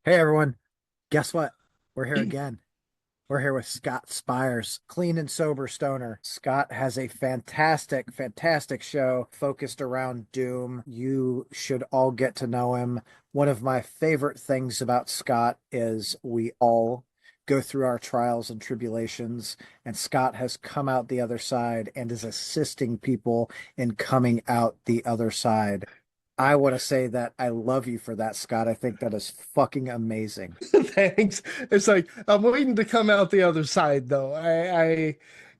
Hey everyone, guess what? We're here again. We're here with Scott Spiers, clean and sober stoner. Scott has a fantastic, fantastic show focused around Doom. You should all get to know him. One of my favorite things about Scott is we all go through our trials and tribulations, and Scott has come out the other side and is assisting people in coming out the other side. I want to say that I love you for that, Scott. I think that is fucking amazing. Thanks. It's like I'm waiting to come out the other side, though.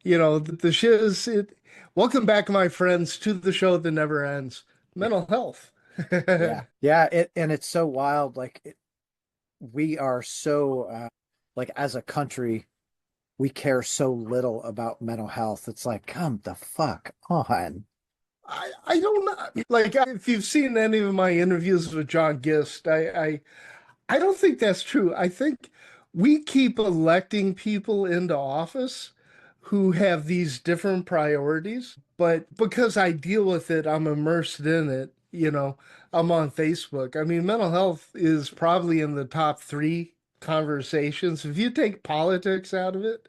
The shiz. Welcome back, my friends, to the show that never ends. Mental health. Yeah. Yeah, and it's so wild. We are so like as a country, we care so little about mental health. It's like, come the fuck on. I don't know. Like, if you've seen any of my interviews with John Gist, I don't think that's true. I think we keep electing people into office who have these different priorities, but because I deal with it, I'm immersed in it, I'm on Facebook. I mean, mental health is probably in the top three conversations. If you take politics out of it,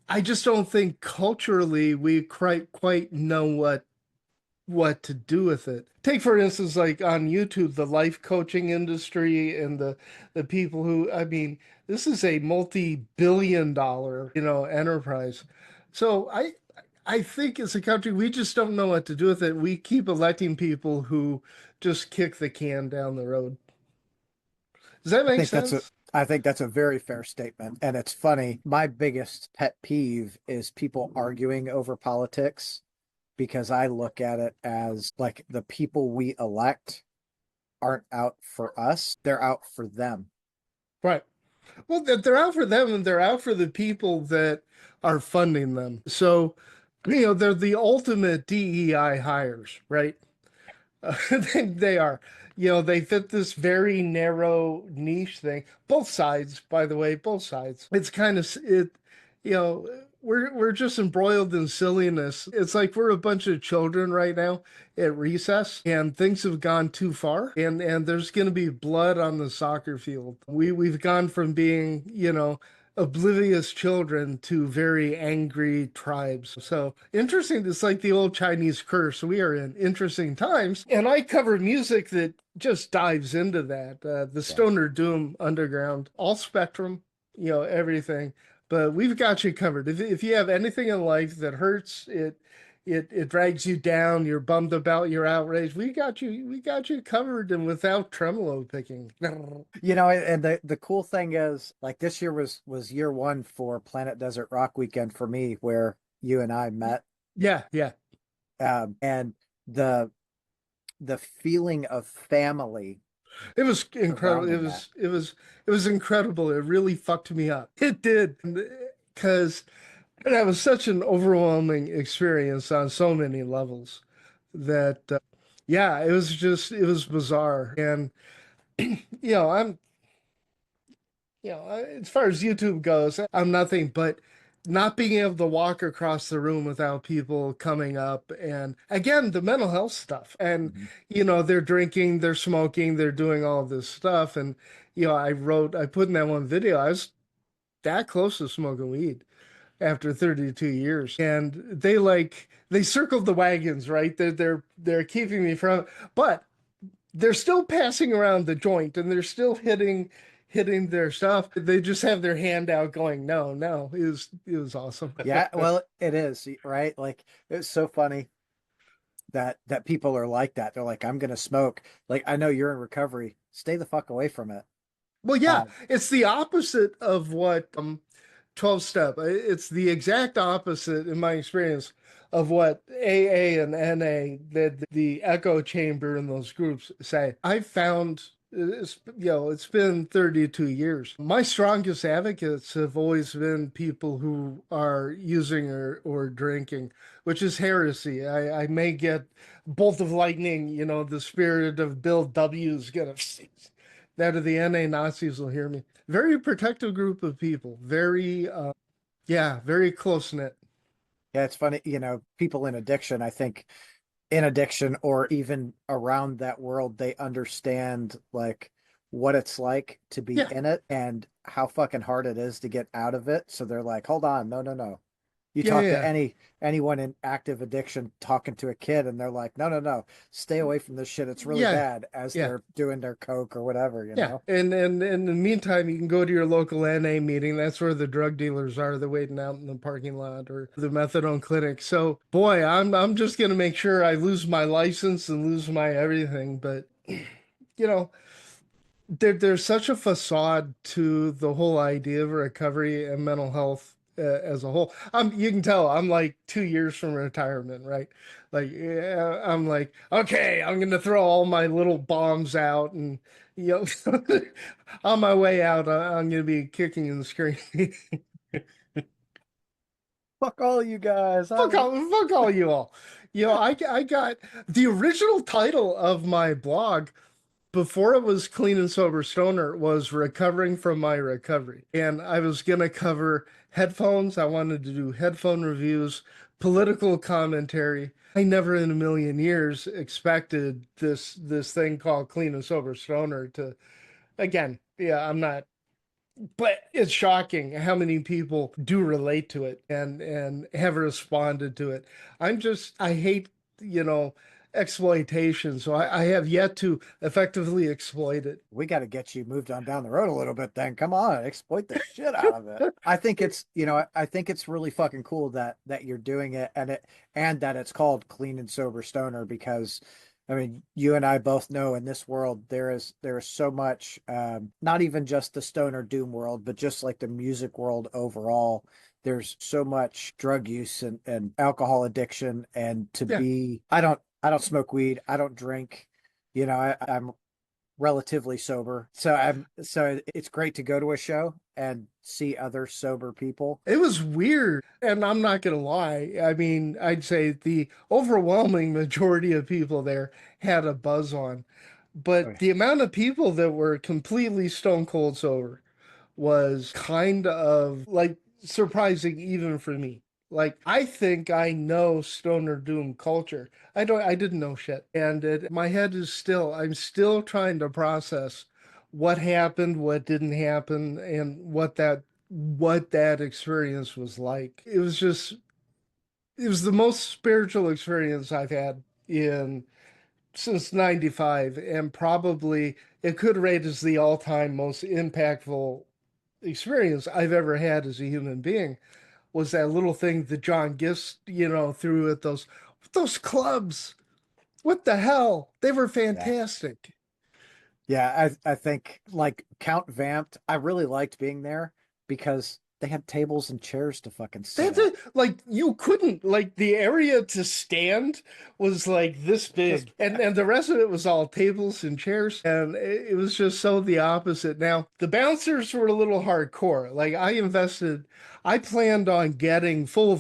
I just don't think culturally we quite know what to do with it. Take for instance, like on YouTube, the life coaching industry and the people who, I mean, this is a multi-billion dollar, enterprise. So I think as a country, we just don't know what to do with it. We keep electing people who just kick the can down the road. Does that I make think that's a sense? I think that's a very fair statement. And it's funny. My biggest pet peeve is people arguing over politics because I look at it as like the people we elect aren't out for us, they're out for them. Right. Well, they're out for them and they're out for the people that are funding them. So, they're the ultimate DEI hires, right? They are. They fit this very narrow niche thing. Both sides, by the way, both sides. It's kind of it, you know, we're just embroiled in silliness. It's like we're a bunch of children right now at recess, and things have gone too far, and there's going to be blood on the soccer field. We've gone from being, oblivious children to very angry tribes. So interesting. It's like the old Chinese curse. We are in interesting times. And I cover music that just dives into that. The Yeah. Stoner Doom Underground, all spectrum, everything. But we've got you covered. If you have anything in life that hurts, it drags you down, you're bummed about, you're outraged, we got you covered and without tremolo picking. And the cool thing is, like this year was year one for Planet Desert Rock Weekend for me, where you and I met. Yeah, yeah. And the the feeling of family It was incredible. It surrounding that. was it was it was incredible. It really fucked me up. It did because that was such an overwhelming experience on so many levels that yeah, it was bizarre. And I'm as far as YouTube goes, I'm nothing but not being able to walk across the room without people coming up. And again, the mental health stuff. And, Mhm. they're drinking, they're smoking, they're doing all this stuff. And, I put in that one video, I was that close to smoking weed after 32 years. And they circled the wagons, right? They're keeping me from, but they're still passing around the joint and they're still hitting their stuff. They just have their hand out going, no, no. It was awesome. Yeah, well, it is, right? Like it's so funny that people are like that. They're like, I'm gonna smoke. Like I know you're in recovery. Stay the fuck away from it. Well, yeah, Um, it's the opposite of what 12 step. It's the exact opposite in my experience of what AA and NA, the echo chamber in those groups say. I found it's been 32 years. My strongest advocates have always been people who are using or drinking, which is heresy. I may get bolt of lightning, the spirit of Bill W is gonna that of the NA Nazis will hear me. Very protective group of people. Very yeah, very close knit. yeah, it's funny, people in addiction, I think in addiction or even around that world, they understand like what it's like to be Yeah, in it and how fucking hard it is to get out of it. So they're like, hold on, no, no, no. You yeah, talk to yeah, anyone in active addiction talking to a kid and they're like, no, no, no, stay away from this shit. It's really yeah, bad as yeah. they're doing their coke or whatever, you Yeah, know? and in the meantime, you can go to your local NA meeting. That's where the drug dealers are. They're waiting out in the parking lot or the methadone clinic. So, boy, I'm just gonna make sure I lose my license and lose my everything. But you know, there's such a facade to the whole idea of recovery and mental health as a whole. You can tell I'm like 2 years from retirement, right? Like, yeah, I'm like, okay, I'm gonna throw all my little bombs out, and you know, on my way out, I'm gonna be kicking and screaming. Fuck all you guys. I'm Fuck all you all. I got the original title of my blog before it was Clean and Sober Stoner was recovering from my recovery. And I was going to cover headphones. I wanted to do headphone reviews, political commentary. I never in a million years expected this thing called Clean and Sober Stoner to again, yeah, I'm not, but it's shocking how many people do relate to it and have responded to it. I hate, you know, exploitation, so I have yet to effectively exploit it. We got to get you moved on down the road a little bit then. Come on, exploit the shit out of it. I think it's, I think it's really fucking cool that you're doing it and that it's called Clean and Sober Stoner because I mean, you and I both know in this world there is so much not even just the stoner doom world, but just like the music world overall. There's so much drug use and alcohol addiction and to Yeah, be I don't smoke weed, I don't drink. I'm relatively sober. So it's great to go to a show and see other sober people. it was weird. And I'm not gonna lie. I mean, I'd say the overwhelming majority of people there had a buzz on. But Okay. the amount of people that were completely stone cold sober was kind of like surprising even for me. Like I think I know stoner doom culture. I didn't know shit. And my head is still I'm still trying to process what happened, what didn't happen, and what that experience was like. It was the most spiritual experience I've had in since 95 and probably it could rate as the all-time most impactful experience I've ever had as a human being was that little thing that John Gist, threw at those clubs. What the hell? They were Yeah. fantastic. Yeah, I think like Count Vamped, I really liked being there because they had tables and chairs to fucking They sit had at. to, like you couldn't like the area to stand was like this Just big and the rest of it was all tables and chairs and it was just so the opposite. Now the bouncers were a little hardcore. Like I planned on getting full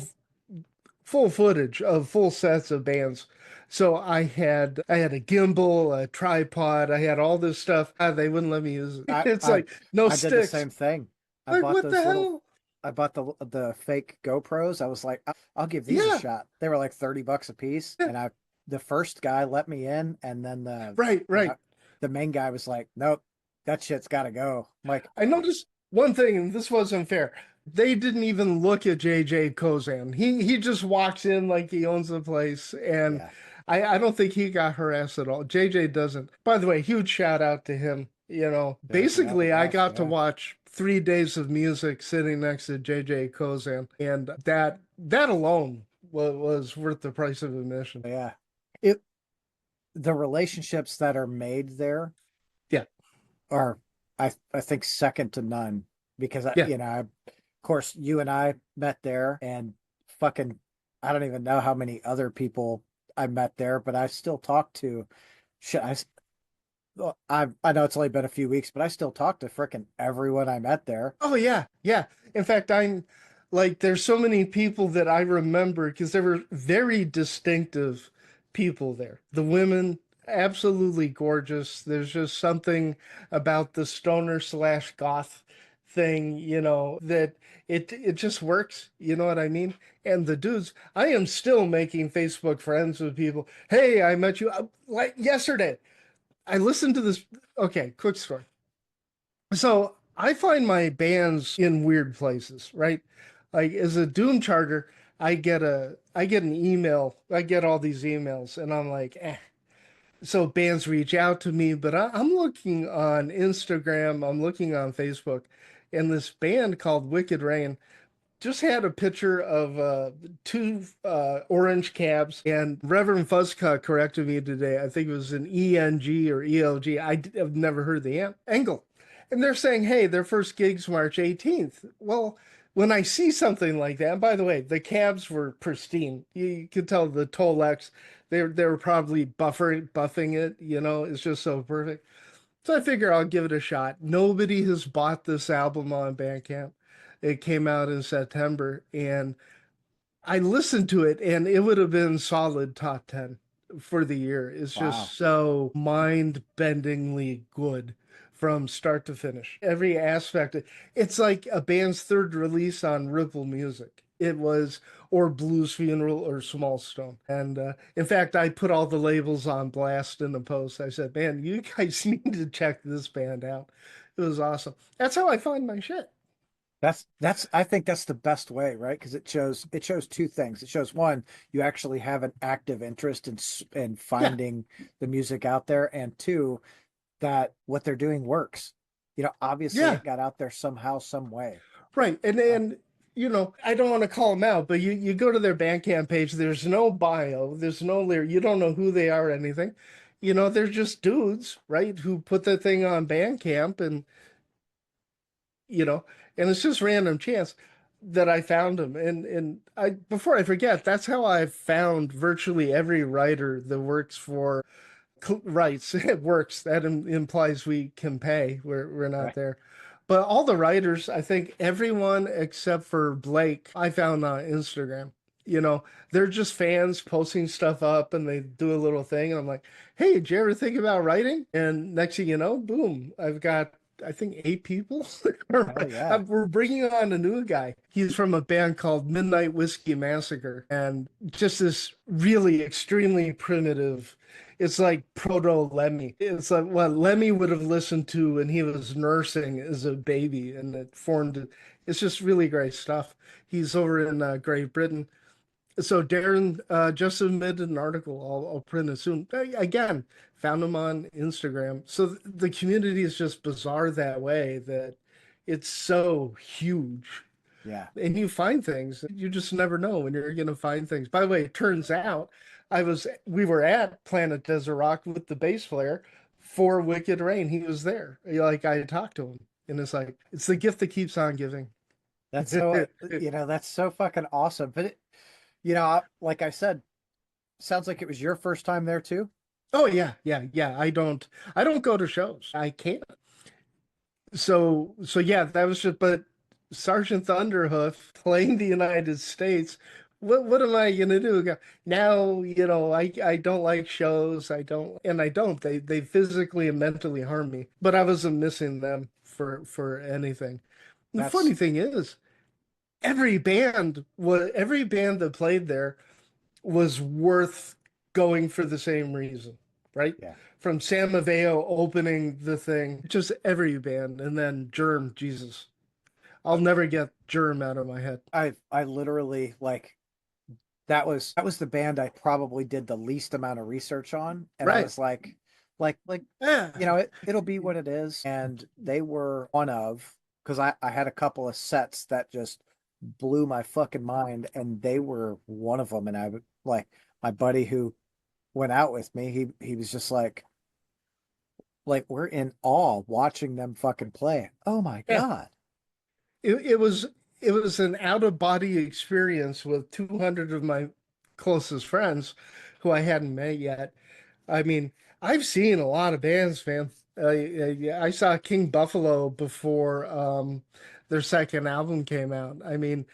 footage of full sets of bands. So I had a gimbal, a tripod, I had all this stuff. They wouldn't let me use it. I It's I like no I did the sticks. same thing. I Like bought what the those little hell? I bought the fake GoPros. I was like, I'll give these a Yeah, shot. They were like $30 a piece, yeah. and I the first guy let me in, and then Right, you right. know the main guy was like, nope, that shit's got to go. I'm like, I noticed one thing, and this wasn't fair. They didn't even look at JJ Kozan. He just walks in like he owns the place, and yeah, I don't think he got harassed at all. JJ doesn't. By the way, huge shout out to him. checking out the Basically, I best. got to Yeah, watch 3 days of music sitting next to JJ Kozan, and that alone was worth the price of admission. yeah. It the relationships that are made there Yeah, are I think second to none because yeah. of course you and I met there and fucking I don't even know how many other people I met there, but I still talk to shit. I know it's only been a few weeks, but I still talk to frickin' everyone I met there. Oh yeah, yeah. In fact, I'm like there's so many people that I remember because there were very distinctive people there. The women absolutely gorgeous. There's just something about the stoner slash goth thing, that it just works. You know what I mean? And the dudes, I am still making Facebook friends with people. Hey, I met you like yesterday. I listened to this. Okay, quick story. So I find my bands in weird places, right? Like as a Doom charter, I get an email, I get all these emails, and I'm like, eh. So bands reach out to me, but I'm looking on Instagram, I'm looking on Facebook, and this band called Wicked Rain just had a picture of two orange cabs, and Reverend Fuzzcut corrected me today. I think it was an ENG or ELG. Have never heard the angle. And they're saying, hey, their first gig's March 18th. Well, when I see something like that, and by the way, the cabs were pristine. You could tell the Tolex, they were probably buffing it, it's just so perfect. So I figure I'll give it a shot. Nobody has bought this album on Bandcamp. It came out in September, and I listened to it, and it would have been solid top 10 for the year. It's Wow. just so mind-bendingly good from start to finish. Every aspect. It's like a band's third release on Ripple Music. It was, or Blues Funeral or Small Stone. And in fact, I put all the labels on blast in the post. I said, man, you guys need to check this band out. It was awesome. That's how I find my shit. That's I think that's the best way, right? Because it shows two things. It shows one, you actually have an active interest in Yeah. finding the music out there, and two, that what they're doing works. Obviously Yeah. it got out there somehow, some way. Right. I don't want to call them out, but you go to their Bandcamp page, there's no bio, there's no lyric, you don't know who they are or anything. They're just dudes, right, who put the thing on Bandcamp and you know, and it's just random chance that I found them. And I before I forget, that's how I found virtually every writer that works for rights. It works. That implies we can pay. We're not Right. there. But all the writers, I think everyone except for Blake, I found on Instagram. They're just fans posting stuff up and they do a little thing. And I'm like, hey, did you ever think about writing? And next thing you know, boom, I've got, I think, 8 people. Hell yeah. We're bringing on a new guy. He's from a band called Midnight Whiskey Massacre. And just this really extremely primitive, it's like proto Lemmy. It's like what Lemmy would have listened to when he was nursing as a baby, and it formed. It's just really great stuff. He's over in Great Britain. So Darren just submitted an article. I'll print it soon. Again, found him on Instagram. So the community is just bizarre that way that it's so huge. Yeah. And you find things you just never know when you're going to find things. By the way, it turns out we were at Planet Desert Rock with the bass player for Wicked Rain. He was there. Like I had talked to him, and it's like it's the gift that keeps on giving. That's so, that's so fucking awesome. But like I said, sounds like it was your first time there too. Oh yeah, yeah, yeah. I don't go to shows. I can't. So yeah, that was just. But Sergeant Thunderhoof playing the United States. What am I gonna do? Now, I don't like shows. I don't. They physically and mentally harm me. But I wasn't missing them for anything. The funny That's thing is, every band that played there was worth going for the same reason, right? yeah. From Sam Aveo opening the thing, just every band, and then Germ, Jesus. I'll never get Germ out of my head. I literally like that was the band I probably did the least amount of research on, and I Right. was like Yeah. it'll be what it is, and they were one of because I had a couple of sets that just blew my fucking mind, and they were one of them, and I would like my buddy who went out with me, he was just like we're in awe watching them fucking play. Oh my Yeah. God. It was an out of body experience with 200 of my closest friends who I hadn't met yet. I mean, I've seen a lot of bands, man. Yeah, I saw King Buffalo before their second album came out. I mean,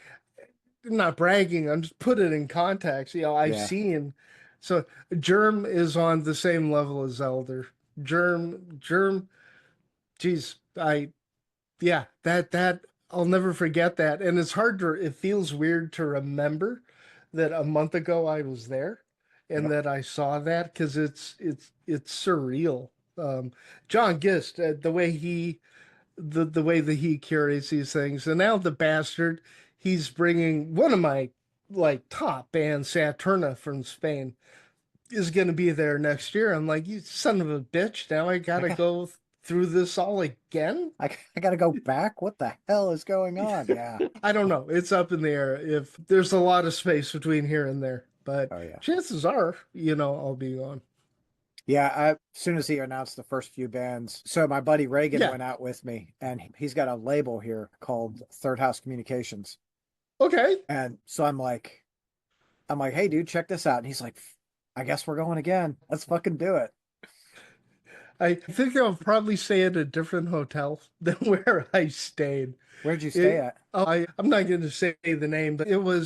not bragging, I'm just put it in context. I've Yeah. seen. So Germ is on the same level as Elder. Germ, geez, yeah, that I'll never forget that. And it feels weird to remember that a month ago I was there and Yep. that I saw that because it's surreal. John Gist, the way he the way that he curates these things. And now the bastard, he's bringing one of my like top bands, Saturna from Spain, is going to be there next year. I'm like, you son of a bitch! Now I I gotta got go through this all again. I got to go back. What the hell is going on? Yeah. I don't know. It's up in the air. If there's a lot of space between here and there, but Oh yeah. chances are, I'll be on. Yeah, as soon as he announced the first few bands, so my buddy Reagan Yeah. went out with me, and he's got a label here called Third House Communications. Okay. And so I'm like, hey, dude, check this out. And he's like, I guess we're going again. Let's fucking do it. I think I'll probably stay at a different hotel than where I stayed. Where'd you stay at? I'm not going to say the name, but I'm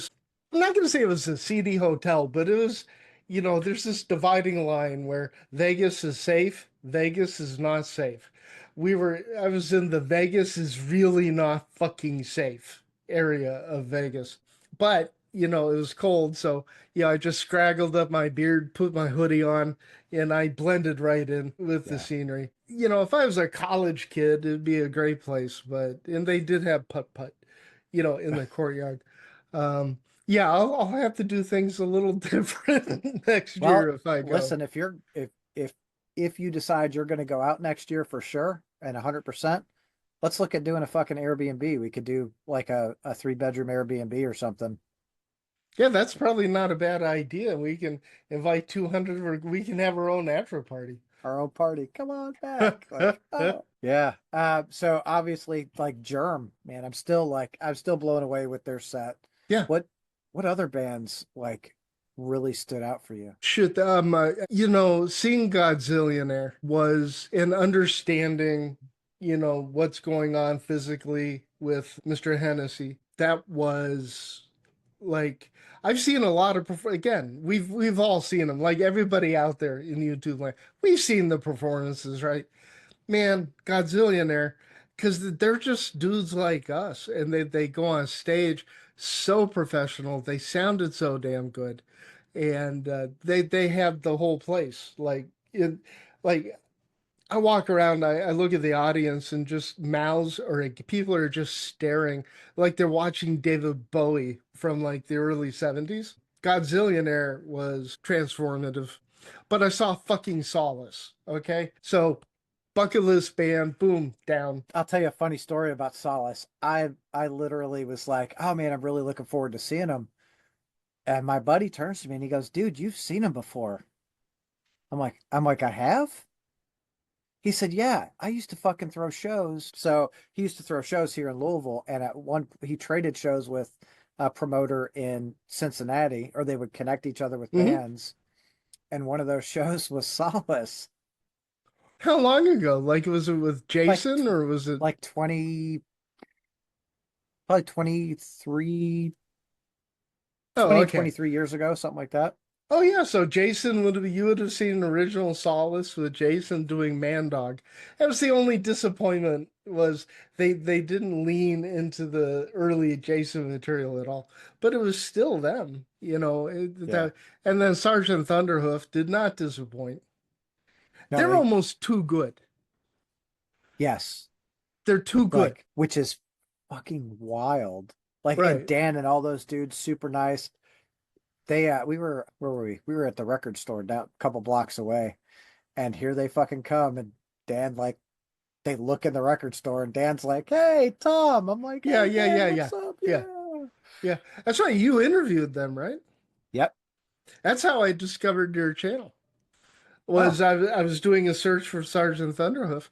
not going to say it was a seedy hotel, but it was, there's this dividing line where Vegas is safe, Vegas is not safe. I was in the Vegas is really not fucking safe area of Vegas. But, it was cold. So, yeah, I just scraggled up my beard, put my hoodie on, and I blended right in with the Yeah. scenery. If I was a college kid, it'd be a great place, and they did have putt-putt, in the courtyard. Um, yeah, I'll have to do things a little different next year Well, if I go. listen, if you decide you're going to go out next year for sure and 100%, let's look at doing a fucking Airbnb. We could do like a 3 bedroom Airbnb or something. Yeah, that's probably not a bad idea. We can invite 200 or we can have our own after party. Our own party. Come on back. Like, oh. Yeah. So obviously like Germ, man, I'm still blown away with their set. Yeah. What what other bands like really stood out for you? Shit, seeing Godzillionaire was an understanding, what's going on physically with Mr. Hennessy. That was like I've seen a lot of again, we've all seen them. Like everybody out there in YouTube land, we've seen the performances, right? Man, Godzillionaire, because they're just dudes like us, and they go on stage so professional. They sounded so damn good, and they have the whole place. Like I walk around, I look at the audience, and just mouths or people are just staring like they're watching David Bowie from like the early 70s. Godzillionaire was transformative, but I saw fucking Solace. Okay, so bucket list band, boom, down. I'll tell you a funny story about Solace. I literally was like, oh man, I'm really looking forward to seeing him. And my buddy turns to me and he goes, dude, you've seen him before. I'm like, I have? He said, yeah, I used to fucking throw shows. So he used to throw shows here in Louisville. And at one, he traded shows with a promoter in Cincinnati, or they would connect each other with Hmm. bands. And one of those shows was Solace. How long ago? Like, was it with Like, Jason or was it? like 20, probably 23, Oh, 20, okay. 23 years ago, something like that. Oh yeah, so you would have seen an original Solace with Jason doing Man Dog. That was the only disappointment was they didn't lean into the early Jason material at all. But it was still them, Yeah. and then Sergeant Thunderhoof did not disappoint. No, They're they, almost too good. yes. They're too good. Like, which is fucking wild. Like, and Right. Dan and all those dudes, super nice. Where were we? We were at the record store down a couple blocks away, and here they fucking come, and Dan like they look in the record store, and Dan's like, "Hey, Tom." I'm like, Yeah, "Hey, yeah, Dan, yeah, what's yeah. up?" Yeah. Yeah. Yeah. That's right. You interviewed them, right? Yep. That's how I discovered your channel. Oh, I was doing a search for Sergeant Thunderhoof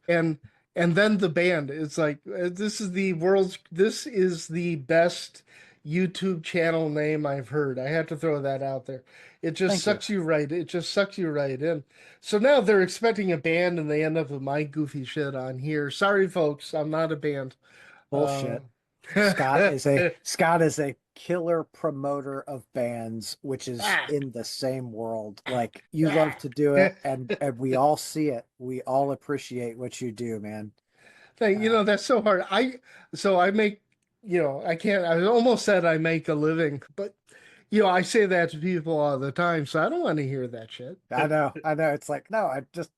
and then the band. It's like this is the best YouTube channel name I've heard. I have to throw that out there. thank you. It just sucks you right in. So now they're expecting a band and they end up with my goofy shit on here. Sorry folks, I'm not a band. Uh, Bullshit. Scott is a killer promoter of bands, which is ah, in the same world. Like you love ah. to do it, and we all see it. We all appreciate what you do, man. Uh, That's so hard. I make, I can't, I almost said I make a living, but, I say that to people all the time, so I don't want to hear that shit. I know. It's like no, I just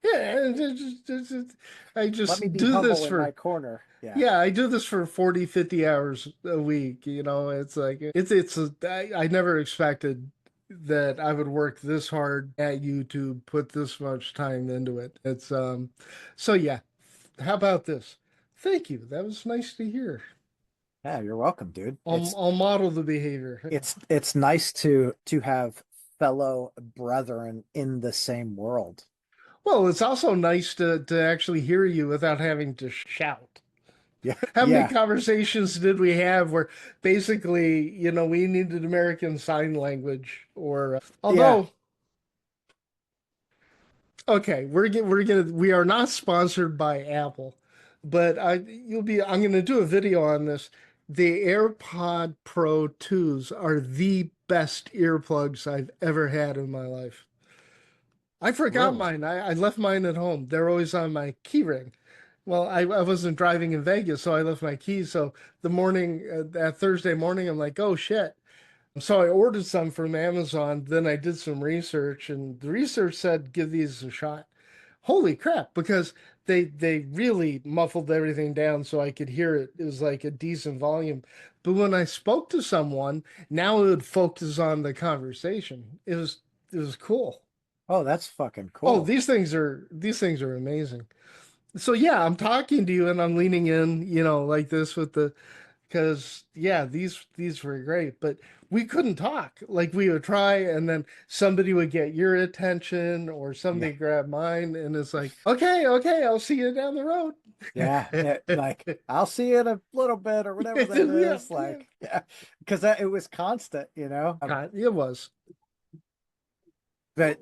Yeah, I Let me just be do this humble in my for, corner. Yeah. yeah, I do this for 40, 50 hours a week. It's like I never expected that I would work this hard at YouTube, put this much time into it. So yeah. How about this? Thank you. That was nice to hear. Yeah, you're welcome, dude. I'll model the behavior. It's nice to have fellow brethren in the same world. Well, it's also nice to actually hear you without having to shout. Yeah. How many Yeah. conversations did we have where basically, we needed American Sign Language or Yeah. although okay, we are not sponsored by Apple, but I'm gonna do a video on this. The AirPod Pro 2s are the best earplugs I've ever had in my life. I forgot Really? mine. I left mine at home. They're always on my key ring. Well, I wasn't driving in Vegas, so I left my keys. So that Thursday morning, I'm like, oh shit. So I ordered some from Amazon. Then I did some research, and the research said give these a shot. Holy crap! Because they really muffled everything down so I could hear it. It was like a decent volume. But when I spoke to someone, now it would focus on the conversation. It was cool. Oh, that's fucking Oh, cool. these things are amazing. So yeah, I'm talking to you and I'm leaning in, like this with the because yeah, these were great, but we couldn't talk. Like we would try and then somebody would get your attention or Yeah. somebody grab mine and it's like, okay, okay, I'll see you down the road. Yeah. Like I'll see you in a little bit or whatever that Yeah, is. yeah. Like, yeah, because that it was constant, It was. But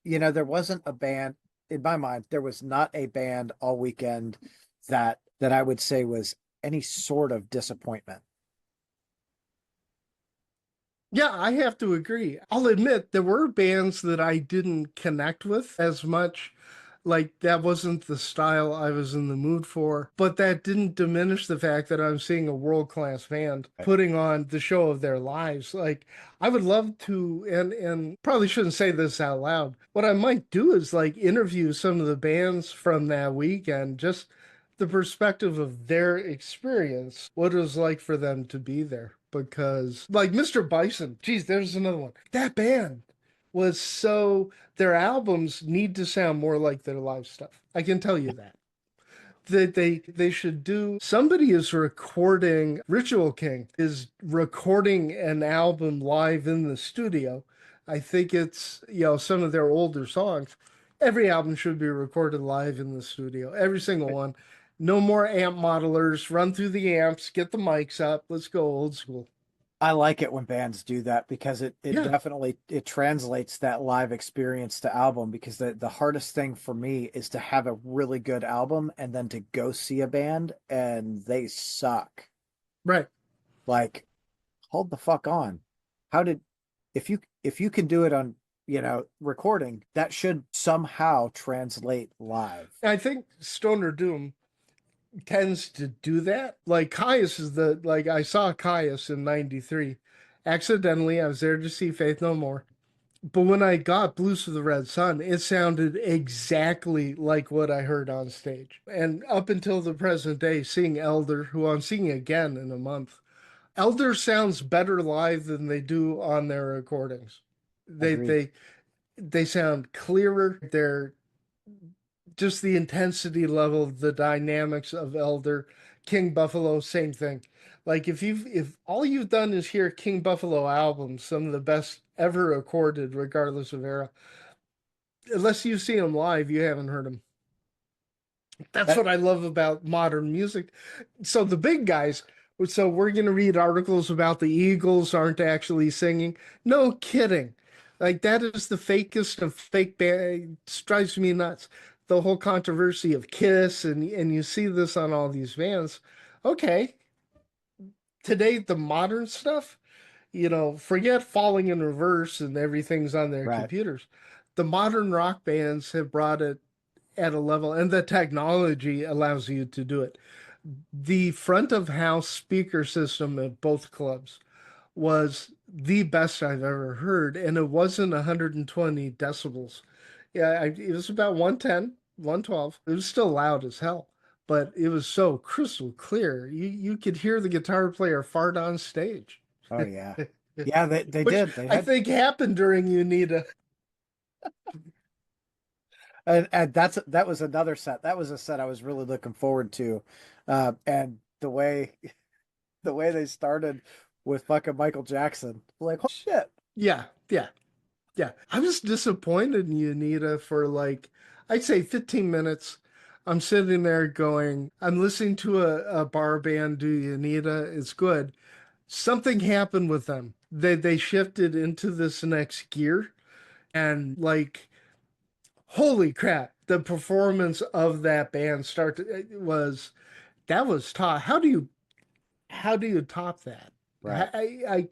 there wasn't a band in my mind. There was not a band all weekend that I would say was any sort of disappointment. Yeah, I have to agree. I'll admit there were bands that I didn't connect with as much. Like that wasn't the style I was in the mood for, but that didn't diminish the fact that I'm seeing a world-class band Right. putting on the show of their lives. Like I would love to and probably shouldn't say this out loud. What I might do is like interview some of the bands from that weekend, just the perspective of their experience, what it was like for them to be there. Because, like Mr. Bison, geez, there's another one. That band was so, their albums need to sound more like their live stuff. I can tell you that. That they should do. Somebody is recording, Ritual King is recording an album live in the studio. I think it's, some of their older songs. Every album should be recorded live in the studio, every single one. No more amp modelers. Run through the amps, get the mics up. Let's go old school. I like it when bands do that because it Yeah, definitely it translates that live experience to album because the hardest thing for me is to have a really good album and then to go see a band and they suck. right. Like, hold the fuck on. How did if you can do it on, recording, that should somehow translate live. I think Stoner Doom tends to do that. Like Caius is like I saw Caius in '93. Accidentally, I was there to see Faith No More. But when I got Blues for the Red Sun, it sounded exactly like what I heard on stage. And up until the present day, seeing Elder, who I'm seeing again in a month, Elder sounds better live than they do on their recordings. They Agreed. they they sound clearer. They're just the intensity level, the dynamics of Elder, King Buffalo, same thing. Like if all you've done is hear King Buffalo albums, some of the best ever recorded, regardless of era, unless you see them live, you haven't heard them. That's That what I love about modern music. So the big guys, so we're going to read articles about the Eagles aren't actually singing. No kidding. Like that is the fakest of fake band. It drives me nuts. The whole controversy of Kiss and you see this on all these bands. Okay, today the modern stuff, forget falling in reverse and everything's on their right. computers. The modern rock bands have brought it at a level, and the technology allows you to do it. The front of house speaker system at both clubs was the best I've ever heard, and it wasn't 120 decibels. Yeah, it was about 110. 112. It was still loud as hell, but it was so crystal clear. You could hear the guitar player fart on stage, Oh yeah. Yeah, they which did. They I had think happened during Unita. and that was another set. That was a set I was really looking forward to. And the way they started with fucking Michael Jackson, like, oh shit. Yeah, yeah, yeah. I was disappointed in Unita for like, I'd say 15 minutes. I'm sitting there going, I'm listening to a bar band do Unita. It's good. Something happened with them. They shifted into this next gear and like holy crap, the performance of that band was that was top. How do you top that? Right. I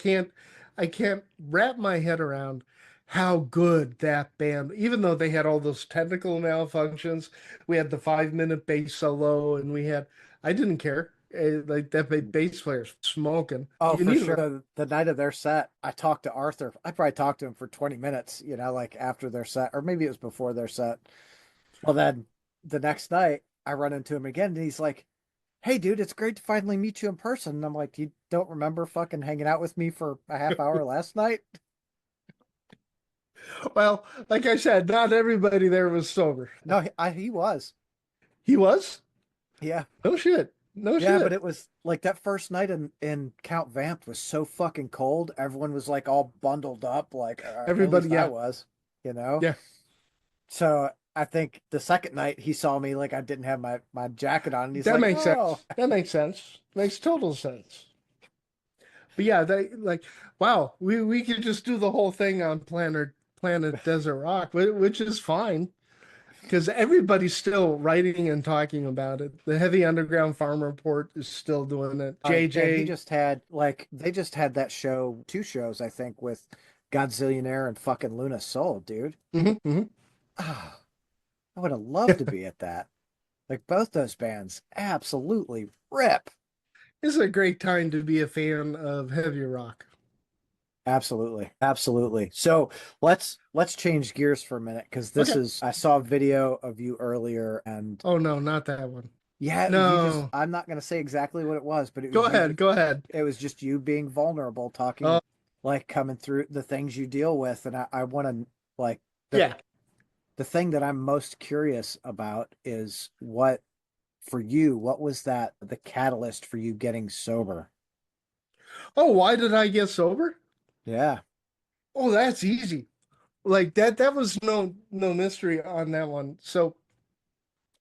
can't wrap my head around how good that band, even though they had all those technical malfunctions, we had the 5 minute bass solo, and I didn't care. Like that bass player's smoking. Oh, You for need sure. The night of their set, I talked to Arthur. I probably talked to him for 20 minutes, like after their set, or maybe it was before their set. Well, then the next night, I run into him again, and he's like, "Hey, dude, it's great to finally meet you in person." And I'm like, "You don't remember fucking hanging out with me for a half hour last night?" well, like I said, not everybody there was sober. No, he was. He was? Yeah. No shit. No Yeah, but shit. it was like that first night in Count Vamped was so fucking cold. Everyone was like all bundled up, like at Everybody, least I yeah, was, you know. yeah. So I think the second night he saw me like I didn't have my jacket on, and he's That like, makes "Oh, sense. That makes sense. Makes total sense. But yeah, they like, wow, we could just do the whole thing on Planet Desert Rock, which is fine because everybody's still writing and talking about it. The Heavy Underground Farm Report is still doing it. man, he JJ, just had like they just had that show, two shows I think with Godzillionaire and fucking Luna Soul, dude. mhm, mhm. Ah, I would have loved to be at that. Like both those bands absolutely rip. This is a great time to be a fan of heavy rock. Absolutely. Absolutely. So let's change gears for a minute because this Okay. is I saw a video of you earlier and Oh no, not that one. yeah, you just No. I'm not gonna say exactly what it was, but Go ahead. Go ahead. it was just you being vulnerable, talking Oh, like coming through the things you deal with. And I wanna like yeah. the thing that I'm most curious about is what for you, what was that the catalyst for you getting sober? Oh, why did I get sober? Yeah. Oh, that's easy. Like that was no mystery on that one. So,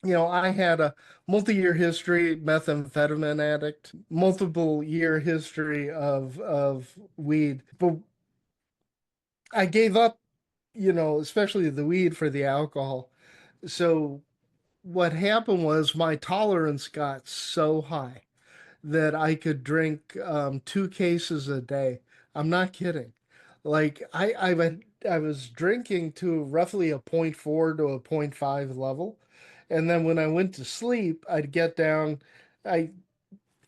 I had a multi-year history methamphetamine addict, multiple year history of weed. But I gave up, especially the weed for the alcohol. So what happened was my tolerance got so high that I could drink 2 cases a day. I'm not kidding. Like I was drinking to roughly a point 0.4 to a point 0.5 level. And then when I went to sleep, I'd get down. I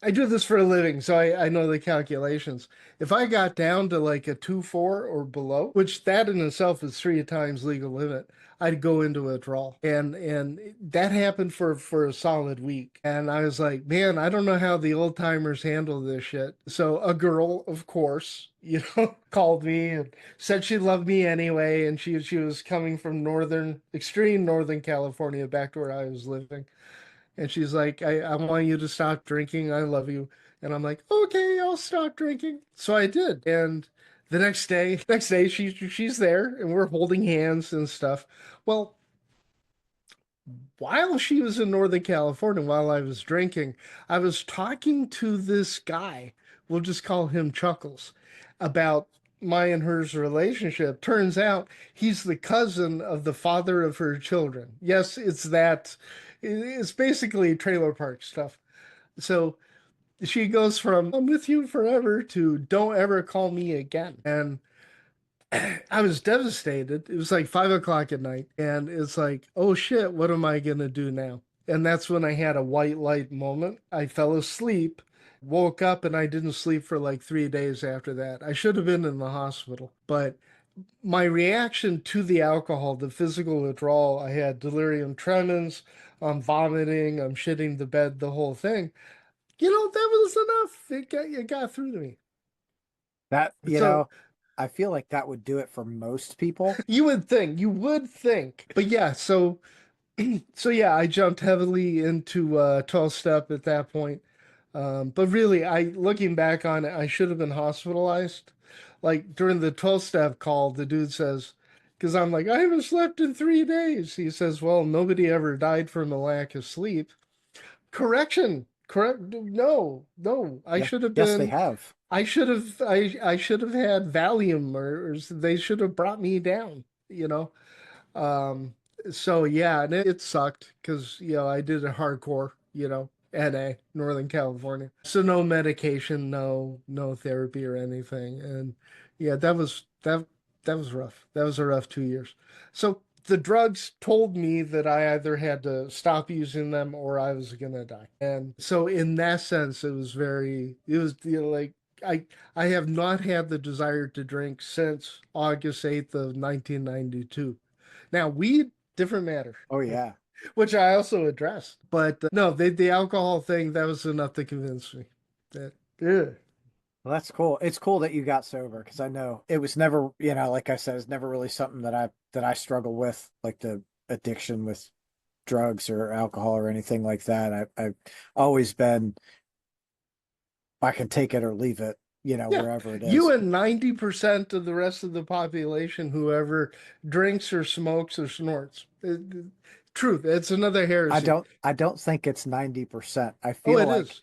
I do this for a living, so I know the calculations. If I got down to like a 2.4 or below, which that in itself is 3 times legal limit, I'd go into withdrawal. And that happened for a solid week. And I was like, man, I don't know how the old timers handle this shit. So a girl, of course, called me and said she loved me anyway, and she was coming from extreme northern California back to where I was living. And she's like, I want you to stop drinking. I love you. And I'm like, okay, I'll stop drinking. So I did. And the next day she's there and we're holding hands and stuff. Well, while she was in Northern California, while I was drinking, I was talking to this guy, we'll just call him Chuckles, about my and her's relationship. Turns out he's the cousin of the father of her children. Yes, it's basically trailer park stuff. So she goes from I'm with you forever to don't ever call me again. And I was devastated. It was like 5 o'clock at night, and it's like, oh shit, what am I gonna do now? And that's when I had a white light moment. I fell asleep, woke up, and I didn't sleep for like 3 days after that. I should have been in the hospital, but my reaction to the alcohol, the physical withdrawal, I had delirium tremens, I'm vomiting, I'm shitting the bed, the whole thing. That was enough. It got through to me. That, So I feel like that would do it for most people. you would think, but yeah. So yeah, I jumped heavily into 12 step at that point. But really, I looking back on it, I should have been hospitalized. Like during the 12 step call, the dude says, because I'm like, I haven't slept in 3 days. He says, well, nobody ever died from a lack of sleep. Correction. Correct. No, no. I Yeah. should have Yes, they been. have. I should have had Valium, or they should have brought me down. You know. Um, so yeah, and it sucked because I did a hardcore, NA, Northern California. So no medication, no therapy or anything. And yeah, that was rough. That was a rough 2 years. So the drugs told me that I either had to stop using them or I was gonna die. And so in that sense, it was like I have not had the desire to drink since August 8th of 1992. Now, weed, different matter, Oh yeah. which I also addressed. But no, the alcohol thing, that was enough to convince me that, ugh. Well, that's cool. It's cool that you got sober because I know it was never, like I said, it's never really something that I struggle with, like the addiction with drugs or alcohol or anything like that. I've always been, I can take it or leave it, Yeah, wherever it you is. and 90% of the rest of the population, whoever drinks or smokes or snorts. Truth, it's another heresy. I don't think it's 90%. I Oh, feel it like is.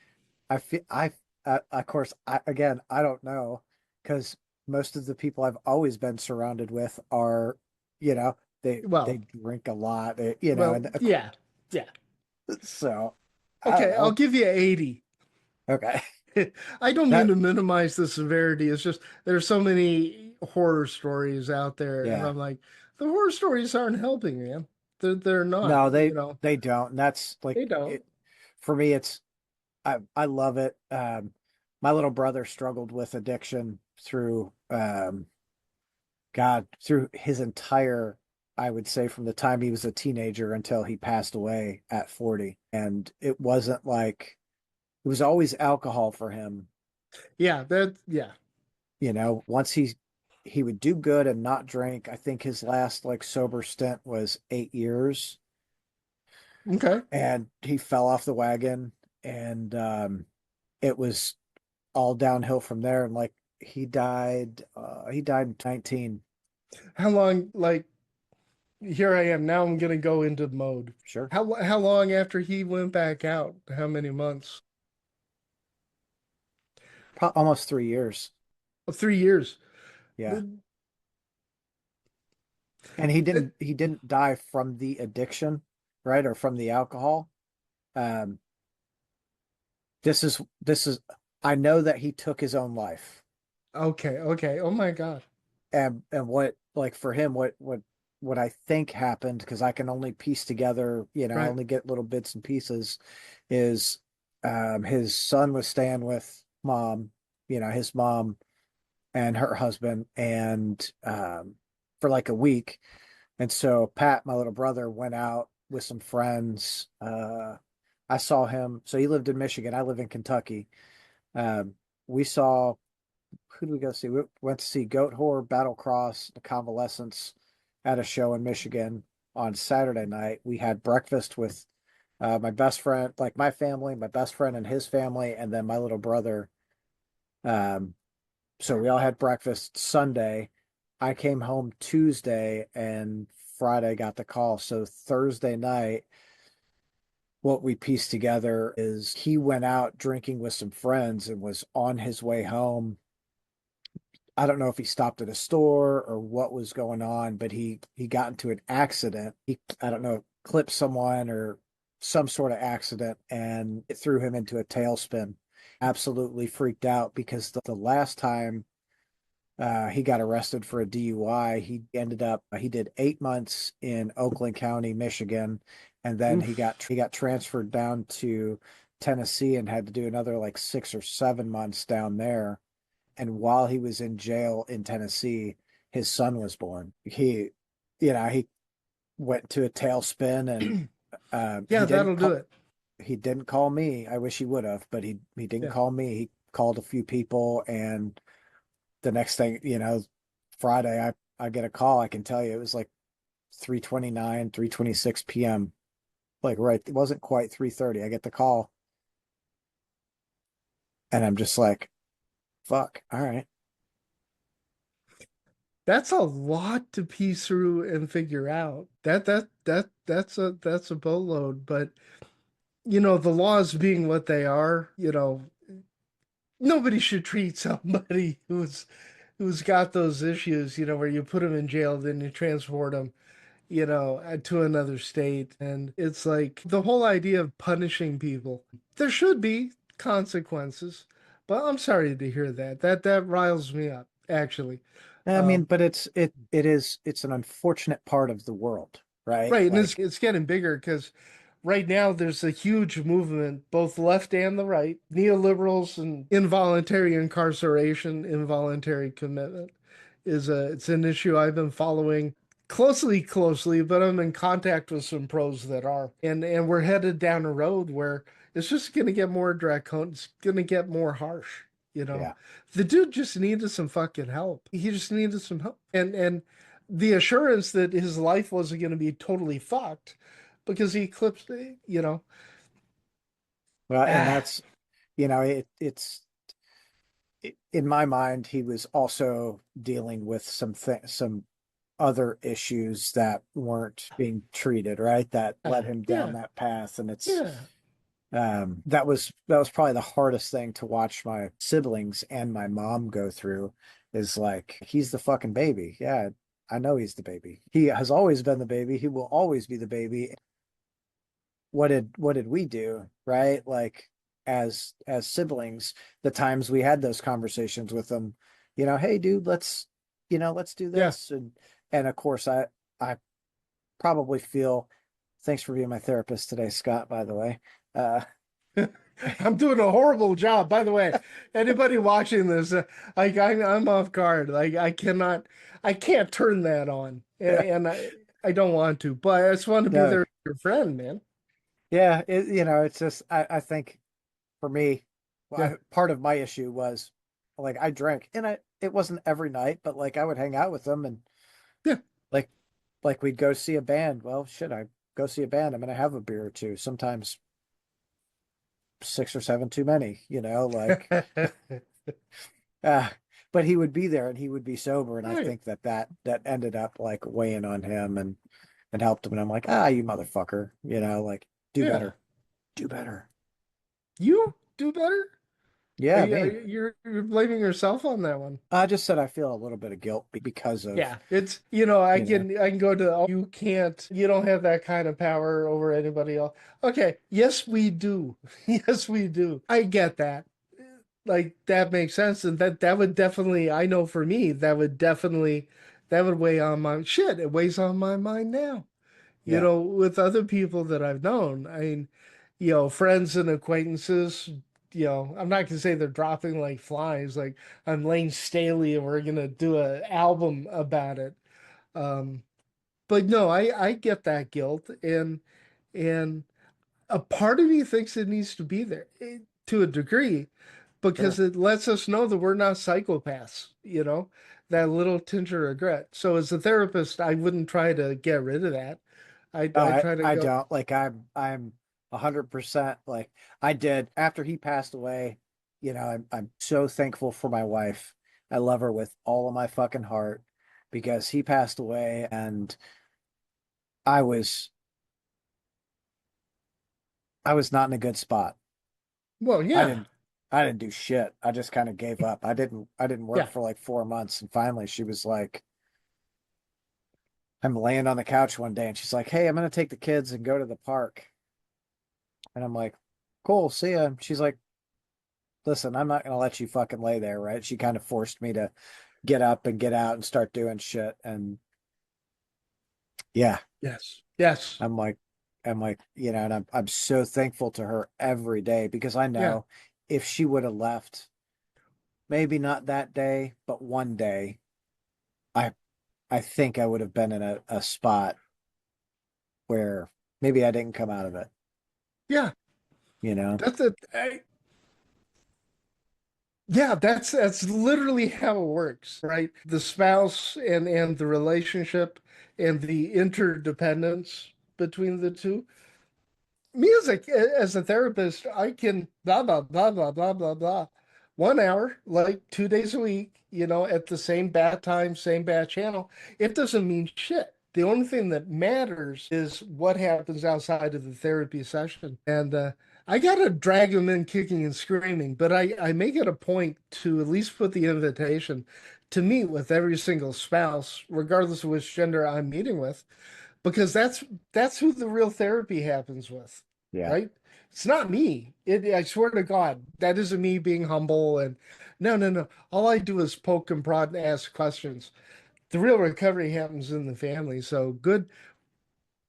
of course, again, I don't know because most of the people I've always been surrounded with are, you know, they Well, drink a lot, well, and yeah, yeah. so I don't Okay, I'll know. give you 80. Okay. I don't mean That, to minimize the severity. It's just there's so many horror stories out there, and yeah. I'm like, the horror stories aren't helping, man. They're not, No, you know. they don't. And that's They like don't. it for me. I love it. My little brother struggled with addiction through God, through his entire, I would say, from the time he was a teenager until he passed away at 40. And it wasn't like it was always alcohol for him. Yeah. Once he would do good and not drink. I think his last like sober stint was 8 years, Okay. and he fell off the wagon, and it was all downhill from there. And like he died in 19. How long, like, here I am. Now I'm gonna go into mode. Sure. How long after he went back out? How many months? Almost 3 years. Oh, 3 years. Yeah. The- And he it- didn't die from the addiction, right? Or from the alcohol. Um, this is I know that he took his own life. okay, okay. Oh my God. And what, like, for him, what I think happened, because I can only piece together, I Right. only get little bits and pieces, is his son was staying with mom, his mom and her husband, and for like a week. And so Pat, my little brother, went out with some friends. I saw him. So he lived in Michigan. I live in Kentucky. We saw, who did we go see? We went to see Goat Horror, Battle Cross, The Convalescence at a show in Michigan on Saturday night. We had breakfast with my best friend, like my family, my best friend and his family, and then my little brother. Um, so we all had breakfast Sunday. I came home Tuesday and Friday got the call. So Thursday night, what we pieced together is he went out drinking with some friends and was on his way home. I don't know if he stopped at a store or what was going on, but he got into an accident. I don't know, clipped someone or some sort of accident, and it threw him into a tailspin. Absolutely freaked out because the last time he got arrested for a DUI. He did 8 months in Oakland County, Michigan, and then Oof. he got transferred down to Tennessee and had to do another like 6 or 7 months down there. And while he was in jail in Tennessee, his son was born. He went to a tailspin, and Yeah, that'll do it. he didn't call me. I wish he would have, but he didn't Yeah. call me. He called a few people, and the next thing, Friday, I get a call. I can tell you it was like 3:29, 3:26 p.m. Like right, it wasn't quite 3:30. I get the call, and I'm just like, fuck, all right. That's a lot to piece through and figure out. That's a boatload, but the laws being what they are, nobody should treat somebody who's got those issues, where you put them in jail, then you transport them, to another state. And it's like the whole idea of punishing people. There should be consequences, but I'm sorry to hear that. That riles me up, actually. I mean, Um, but it's an unfortunate part of the world, right? right, and it's Like, it's getting bigger because right now there's a huge movement, both left and the right, neoliberals and involuntary incarceration, involuntary commitment it's an issue I've been following closely, but I'm in contact with some pros that are. And we're headed down a road where it's just gonna get more draconian, it's gonna get more harsh, you know. yeah. The dude just needed some fucking help. He just needed some help. And the assurance that his life wasn't gonna be totally fucked because he eclipsed, Well, and ah, that's, it's in my mind, he was also dealing with some other issues that weren't being treated, right? That led him down yeah, that path. And it's yeah, that was probably the hardest thing to watch my siblings and my mom go through, is like, he's the fucking baby. Yeah, I know he's the baby. He has always been the baby. He will always be the baby. What did we do, right? Like, as siblings, the times we had those conversations with them, hey dude, let's do yeah. this. And of course, I probably feel, thanks for being my therapist today, Scott, by the way. I'm doing a horrible job. By the way, anybody watching this, like I'm off guard. Like I can't turn that on, and I don't want to, but I just want to be No, there, your friend, man. yeah, it's just, I think for me, well, Yeah, part of my issue was, like, I drank, and it wasn't every night, but like I would hang out with them, and yeah, like we'd go see a band. Well, shit, I go see a band, I'm gonna have a beer or two, sometimes six or seven too many, like, uh, but he would be there and he would be sober, and I right. think that ended up like weighing on him, and helped him. And I'm like, you motherfucker, like, do Yeah, better, do better. you do better. Are Yeah, you, are me. you you're blaming yourself on that one? I just said I feel a little bit of guilt because of, Yeah, it's I you know, can go to you can't you don't have that kind of power over anybody else. Okay, yes we do. Yes we do. I get that. Like that makes sense, and that would definitely, I know for me that would weigh on my shit. It weighs on my mind now. yeah. With other people that I've known. I mean, friends and acquaintances, I'm not gonna say they're dropping like flies. Like I'm Lane Staley and we're gonna do an album about it. Um, but no, I get that guilt, and a part of me thinks it needs to be there, to a degree, because Sure. it lets us know that we're not psychopaths, that little tinge of regret. So as a therapist, I wouldn't try to get rid of that. No, I try to I go, don't, like, I'm 100%, like, I did after he passed away. I'm so thankful for my wife. I love her with all of my fucking heart, because he passed away, and I was I was not in a good spot. well, I yeah, didn't I didn't do shit. I just kind of gave up. I didn't work yeah, for like 4 months, and finally she was like, I'm laying on the couch one day, and she's like, "Hey, I'm gonna take the kids and go to the park." And I'm like, "Cool, see ya." She's like, "Listen, I'm not gonna let you fucking lay there," right? She kind of forced me to get up and get out and start doing shit. And yeah, yes, yes, I'm like, and I'm so thankful to her every day, because I yeah, know if she would have left, maybe not that day, but one day, I think I would have been in a spot where maybe I didn't come out of it, Yeah, you know? that's it. Yeah, that's literally how it works, right? The spouse and the relationship and the interdependence between the two. Music as a therapist, I can blah blah blah blah blah blah blah. 1 hour, like 2 days a week, at the same bat time, same bat channel. It doesn't mean shit. The only thing that matters is what happens outside of the therapy session. And I gotta drag them in kicking and screaming, but I make it a point to at least put the invitation to meet with every single spouse, regardless of which gender I'm meeting with, because that's who the real therapy happens with, Yeah. right? It's not me. I swear to God, that isn't me being humble and no, no, no. All I do is poke and prod and ask questions. The real recovery happens in the family. So good,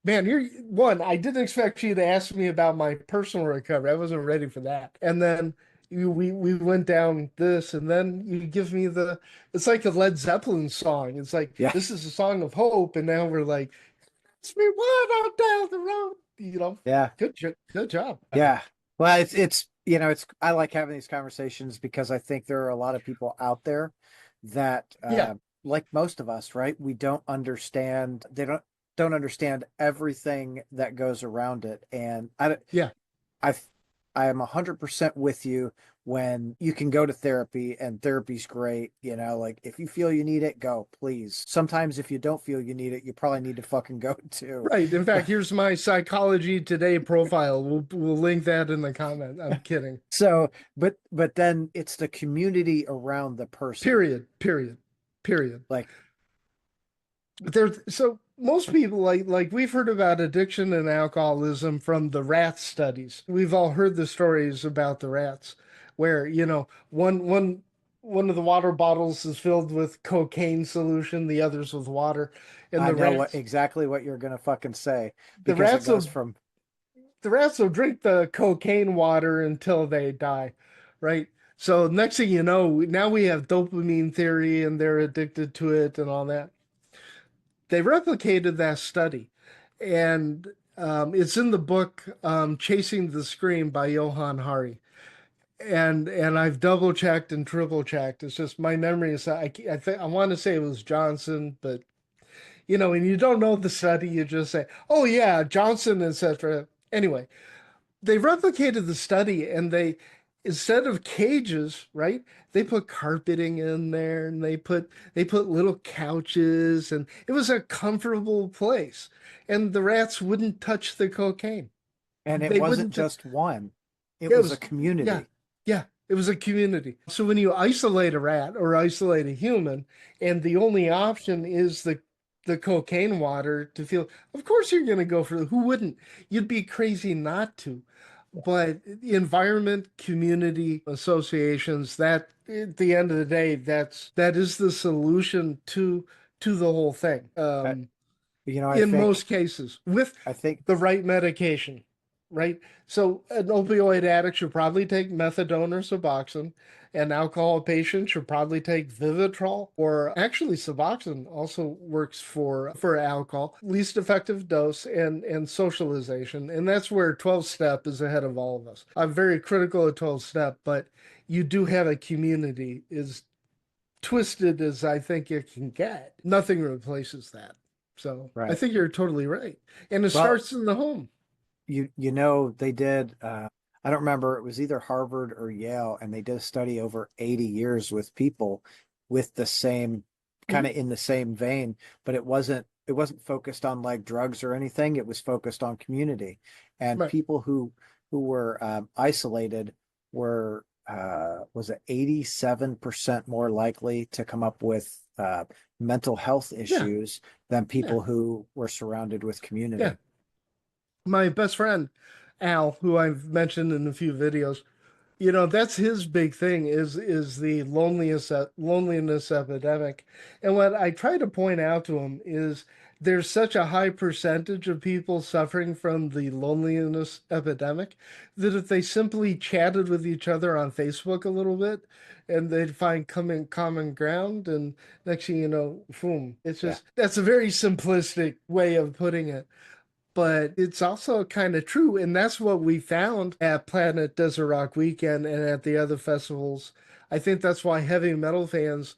man. You're one. I didn't expect you to ask me about my personal recovery. I wasn't ready for that. And then we went down this, and then you give me the. It's like a Led Zeppelin song. It's like Yeah. this is a song of hope, and now we're like it's me one on down the road. Yeah. Good job. Yeah. Well, it's I like having these conversations because I think there are a lot of people out there that Yeah, like most of us, right? We don't understand they don't understand everything that goes around it. And yeah, I I am 100% with you when you can go to therapy and therapy's great, like if you feel you need it, go, please. Sometimes if you don't feel you need it, you probably need to fucking go too. right. In fact, here's my Psychology Today profile. We'll link that in the comment. I'm kidding. So, but then it's the community around the person. Period. Period. Period. Like, There's so most people like we've heard about addiction and alcoholism from the rat studies. We've all heard the stories about the rats where, one of the water bottles is filled with cocaine solution, the others with water. And I know exactly what you're gonna fucking say the because it rats goes will from, the rats will drink the cocaine water until they die, right? So next thing you know, now we have dopamine theory and they're addicted to it and all that. They replicated that study, and it's in the book "Chasing the Scream" by Johann Hari. And I've double checked and triple checked. It's just my memory is I think I want to say it was Johnson, but when you don't know the study, you just say, "Oh yeah, Johnson," etc. Anyway, they replicated the study and they instead of cages, right? They put carpeting in there and they put little couches and it was a comfortable place. And the rats wouldn't touch the cocaine. and it They wasn't wouldn't. just one, it It was a was, yeah, community. yeah. It was a community. So when you isolate a rat or isolate a human, and the only option is the cocaine water to feel, of course you're going to go for who wouldn't? You'd be crazy not to. But the environment, community associations, that at the end of the day, that is the solution to the whole thing. I, I In think, most cases with I think, the right medication, right? So an opioid addict should probably take methadone or Suboxone. An alcohol patient should probably take Vivitrol or actually Suboxone also works for alcohol. Least effective dose and socialization. And that's where 12 step is ahead of all of us. I'm very critical of 12 step, but you do have a community is twisted as I think it can get. Nothing replaces that. So I right. think you're totally right. And it Well, starts in the home. they did I don't remember, it was either Harvard or Yale, and they did a study over 80 years with people with the same kind Mhm. of in the same vein, but it wasn't focused on like drugs or anything. It was focused on community. And Right. people who were isolated were was it 87% more likely to come up with mental health Yeah. issues than Yeah. people who were surrounded with Yeah. community. My best friend, Al, who I've mentioned in a few videos, that's his big thing is the loneliness epidemic. And what I try to point out to him is there's such a high percentage of people suffering from the loneliness epidemic that if they simply chatted with each other on Facebook a little bit and they'd find common ground, and next thing you know, boom. It's Yeah. just that's a very simplistic way of putting it, but it's also kind of true. And that's what we found at Planet Desert Rock Weekend and at the other festivals. I think that's why heavy metal fans,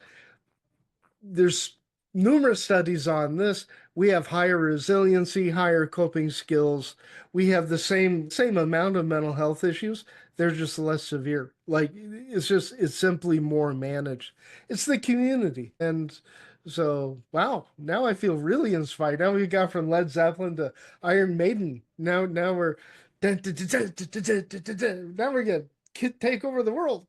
there's numerous studies on this. We have higher resiliency, higher coping skills. We have the same amount of mental health issues. They're just less severe. Like it's simply more managed. It's the community. And so, wow, now I feel really inspired. Now we got from Led Zeppelin to Iron Maiden. Now we're now we're gonna take over the world.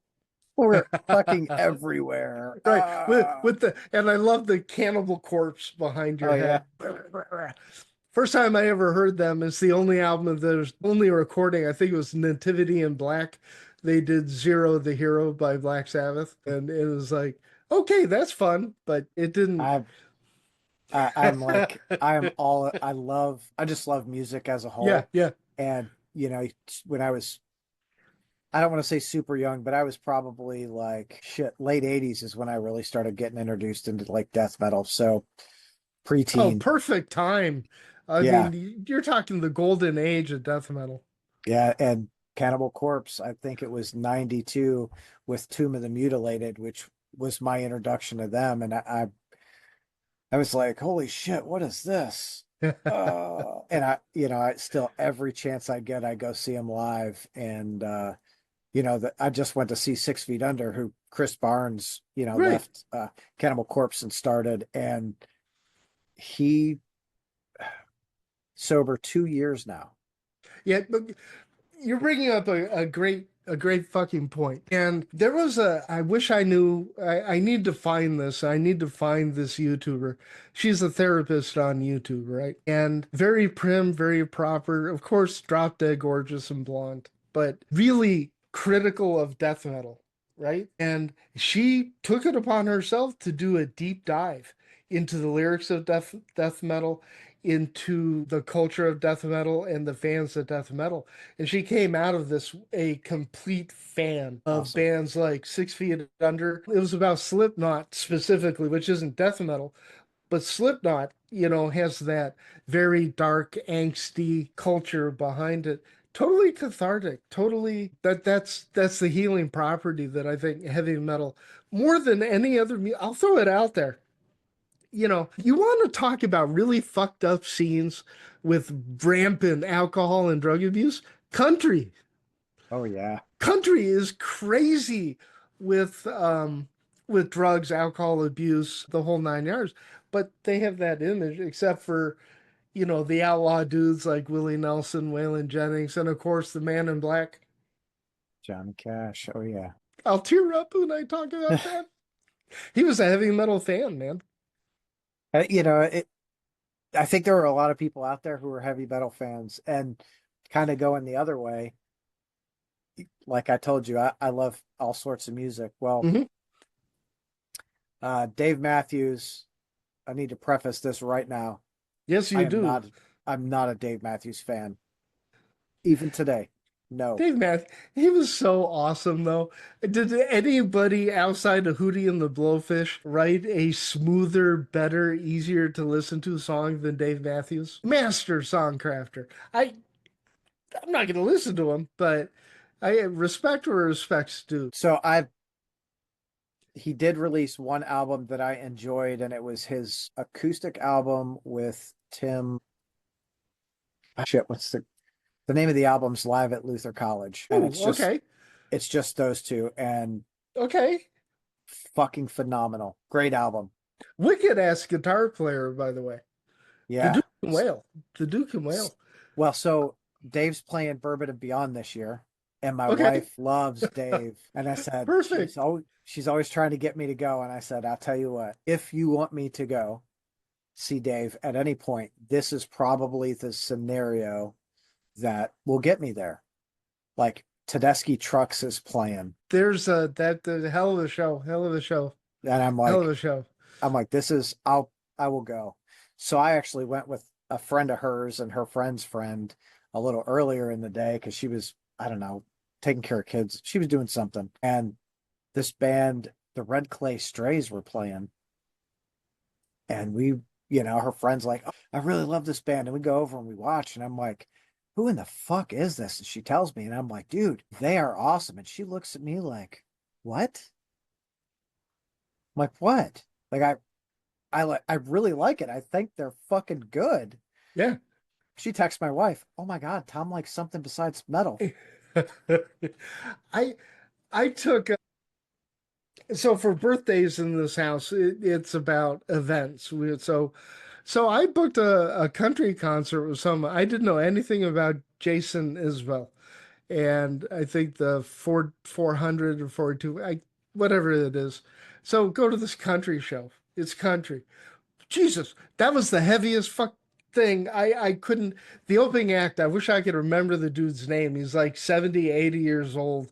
We're fucking everywhere. Right. With the and I love the Cannibal Corpse behind Oh your yeah. head. First time I ever heard them, it's the only album of there's only a recording. I think it was Nativity in Black. They did Zero the Hero by Black Sabbath. And it was like, okay, that's fun, but it didn't. I'm I'm like I just love music as a Yeah, whole. yeah. And when I was, I don't want to say super young, but I was probably like shit, late 80s is when I really started getting introduced into like death metal. So Oh, preteen. perfect time. I Yeah. mean, you're talking the golden age of death metal. Yeah. And Cannibal Corpse, I think it was 92 with Tomb of the Mutilated, which was my introduction to them. And I was like, holy shit, what is this? And I still every chance I get, I go see them live. And I just went to see 6 Feet Under, who Chris Barnes, Right. left Cannibal Corpse and started, and he sober 2 years now. Yeah, but you're bringing up a great fucking point. And there was I wish I knew I need to find this. I need to find this YouTuber. She's a therapist on YouTube, right? And very prim, very proper. Of course, drop dead gorgeous and blonde, but really critical of death metal, right? And she took it upon herself to do a deep dive into the lyrics of death metal, into the culture of death metal and the fans of death metal. And she came out of this a complete fan of Awesome. bands like 6 Feet Under. It was about Slipknot specifically, which isn't death metal, but Slipknot, has that very dark, angsty culture behind it. Totally cathartic. Totally that's the healing property that I think heavy metal more than any other. I'll throw it out there. You want to talk about really fucked up scenes with rampant alcohol and drug abuse? Country. Oh yeah. Country is crazy with drugs, alcohol abuse, the whole 9 yards. But they have that image, except for, the outlaw dudes like Willie Nelson, Waylon Jennings, and of course the man in black. Johnny Cash. Oh yeah. I'll tear up when I talk about that. He was a heavy metal fan, man. I think there are a lot of people out there who are heavy metal fans and kind of going the other way. Like I told you, I love all sorts of music. Well, Hmm. Dave Matthews, I need to preface this right now. Yes, I you am do. not I'm not a Dave Matthews fan, even today. No. Dave Matthews, he was so awesome though. Did anybody outside of Hootie and the Blowfish write a smoother, better, easier to listen to song than Dave Matthews? Master songcrafter. I'm not gonna listen to him, but I respect where respect's due. So he did release one album that I enjoyed, and it was his acoustic album with Tim. Shit, what's the name of the album's Live at Luther College, and Ooh, okay. it's just those two, and Okay. fucking phenomenal. Great album. Wicked ass guitar player, by the way. The Yeah. Duke can wail. The Duke can wail. Well, so Dave's playing Bourbon and Beyond this year, and my Okay. wife loves Dave. And I said, Perfect. she's always trying to get me to go. And I said, I'll tell you what, if you want me to go see Dave at any point, this is probably the scenario that will get me there. Like Tedeschi Trucks is playing. There's that the hell of a show. Hell of a show. And Hell of a show. I'm like, I will go. So I actually went with a friend of hers and her friend's friend a little earlier in the day because she was, I don't know, taking care of kids. She was doing something. And this band, the Red Clay Strays, were playing. And her friend's like, oh, I really love this band. And we go over and we watch. And I'm like, who in the fuck is this? And she tells me, and I'm like, dude, they are awesome. And she looks at me like, what? I'm like, what? Like I really like it. I think they're fucking good. Yeah. She texts my wife, oh my God, Tom likes something besides metal. I I took so for birthdays in this house, it's about events. So I booked a country concert with some. I didn't know anything about Jason Isbell, and I think the 400 or 42, whatever it is. So go to this country show. It's country. Jesus, that was the heaviest fuck thing. I couldn't, the opening act, I wish I could remember the dude's name. He's like 70, 80 years old.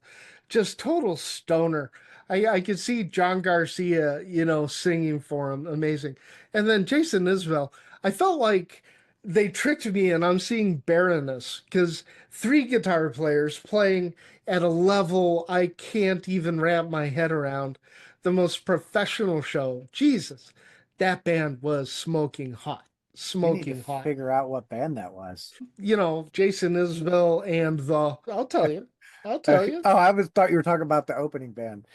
Just total stoner. I could see John Garcia, singing for him. Amazing. And then Jason Isbell, I felt like they tricked me and I'm seeing barrenness because three guitar players playing at a level I can't even wrap my head around. The most professional show. Jesus, that band was smoking hot, You need to smoking hot. figure out what band that was. Jason Isbell and I'll tell you, I'll Oh, tell you. I was thought you were talking about the opening band.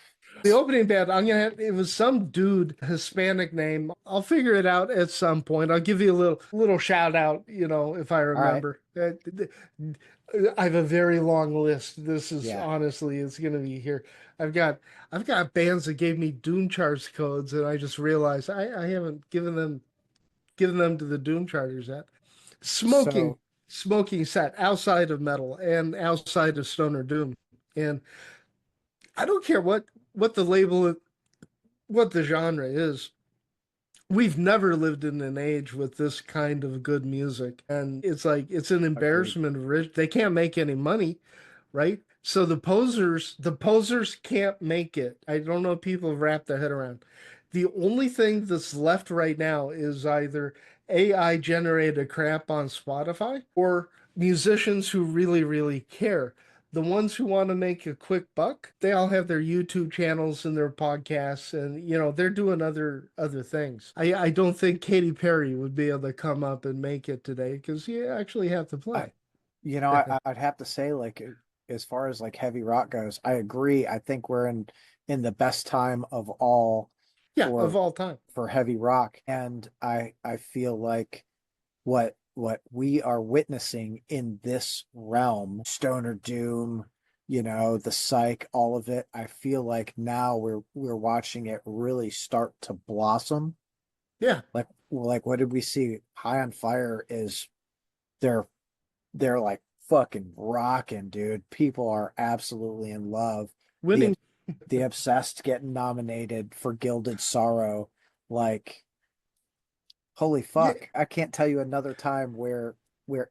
The opening band, it was some dude, Hispanic name. I'll figure it out at some point. I'll give you a little shout out, if I All right. remember. I have a very long list. This is Yeah. honestly, it's gonna be here. I've got I've got bands that gave me Doom Charts codes, and I just realized I haven't given them to the Doom Charters yet. Smoking, So smoking set outside of metal and outside of Stoner Doom. And I don't care what the label, what the genre is. We've never lived in an age with this kind of good music. And it's like it's an agreed. embarrassment of rich. They can't make any money, right? So the posers can't make it. I don't know if people have wrapped their head around. The only thing that's left right now is either AI generated crap on Spotify or musicians who really, really care. The ones who want to make a quick buck, they all have their YouTube channels and their podcasts, and they're doing other things. I don't think Katy Perry would be able to come up and make it today because you actually have to I, play. I'd have to say, like, as far as like heavy rock goes, I agree. I think we're in the best time of all Yeah, of for all time. heavy rock, and I feel like what we are witnessing in this realm, stoner doom, the psych, all of it. I feel like now we're watching it really start to blossom. Yeah, Like what did we see? High on Fire is they're they're like fucking rocking, dude. People are absolutely in love. The winning. the Obsessed getting nominated for Gilded Sorrow. Like, holy Yeah, fuck. I can't tell you another time where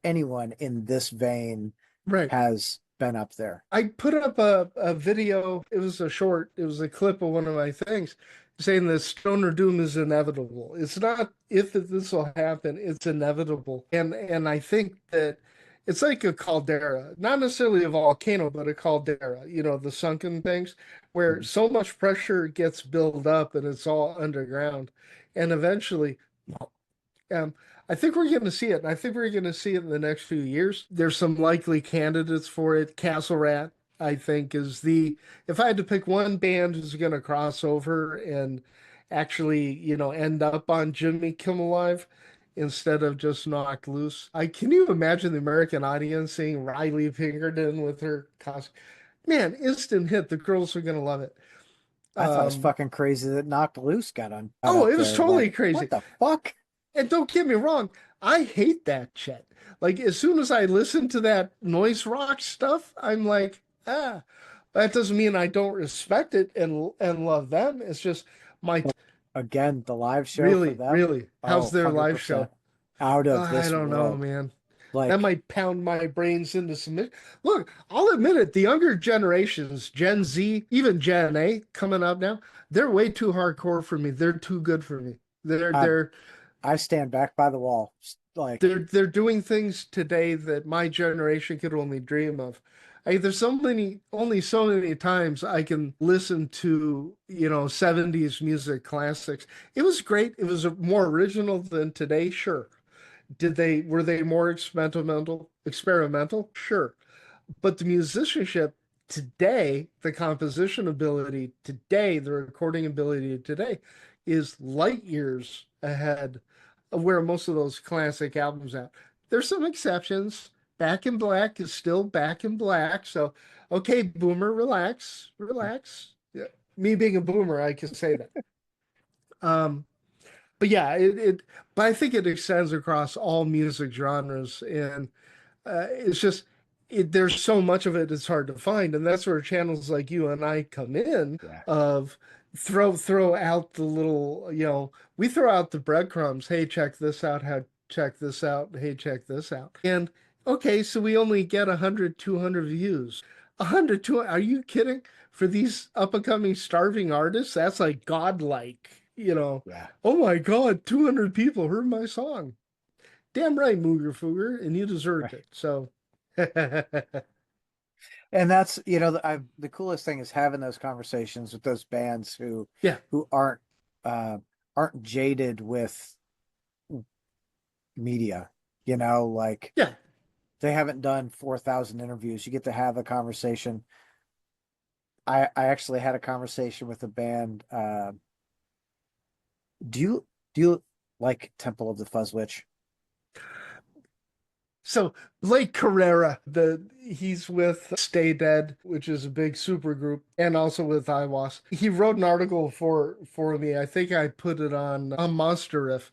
anyone in this vein right. has been up there. I put up a video. It was a clip of one of my things saying that Stoner Doom is inevitable. It's not if this will happen, it's inevitable. And I think that it's like a caldera, not necessarily a volcano, but a caldera, the sunken things where Mhm. so much pressure gets built up and it's all underground. And eventually, um, I think we're going to see it. And I think we're going to see it in the next few years. There's some likely candidates for it. Castle Rat, I think, if I had to pick one band who's going to cross over and actually, end up on Jimmy Kimmel Live instead of just Knocked Loose. Can you imagine the American audience seeing Riley Pinkerton with her costume? Man, instant hit. The girls are going to love it. I thought it was Um, fucking crazy that Knocked Loose got oh, up it was there. Like, totally crazy. what the fuck? And don't get me wrong, I hate that shit. Like as soon as I listen to that noise rock stuff, I'm like, ah. That doesn't mean I don't respect it and love them. It's just my Again, the live show for really, them, really. oh, How's their live 100% show? out of I this don't know, world. man. That Like, might pound my brains into submission. Look, I'll admit it. The younger generations, Gen Z, even Gen A, coming up now, they're way too hardcore for me. They're too good for me. They're I they're I stand back by the wall. Like, They're doing things today that my generation could only dream of. There's so many, only so many times I can listen to, 70s music classics. It was great. It was more original than today, sure. Were they more experimental? Sure. But the musicianship today, the composition ability today, the recording ability today is light years ahead of where most of those classic albums at. There's some exceptions. Back in Black is still Back in Black. So, okay, boomer, relax, relax. Yeah. Me being a boomer, I can say that. Um, but yeah, but I think it extends across all music genres, and it's just there's so much of it it's hard to find, and that's where channels like you and I come in. yeah, Of throw out the little, we throw out the breadcrumbs. Hey, check this out. How check this out. Hey, check this out. And okay, so we only get 100, 200 views. 100, 200. Are you kidding? For these up and coming starving artists, that's like godlike. yeah. Oh my God, 200 people heard my song. Damn right, Mooger Fooger, and you deserved Right. it. So, yeah, And that's, the coolest thing is having those conversations with those bands who uh aren't jaded with media, like yeah. they haven't done 4,000 interviews. You get to have a conversation. I actually had a conversation with a band. Do you like Temple of the Fuzzwitch? So Blake Carrera, he's with Stay Dead, which is a big super group, and also with IWAS. He wrote an article for me. I think I put it on Monster Riff.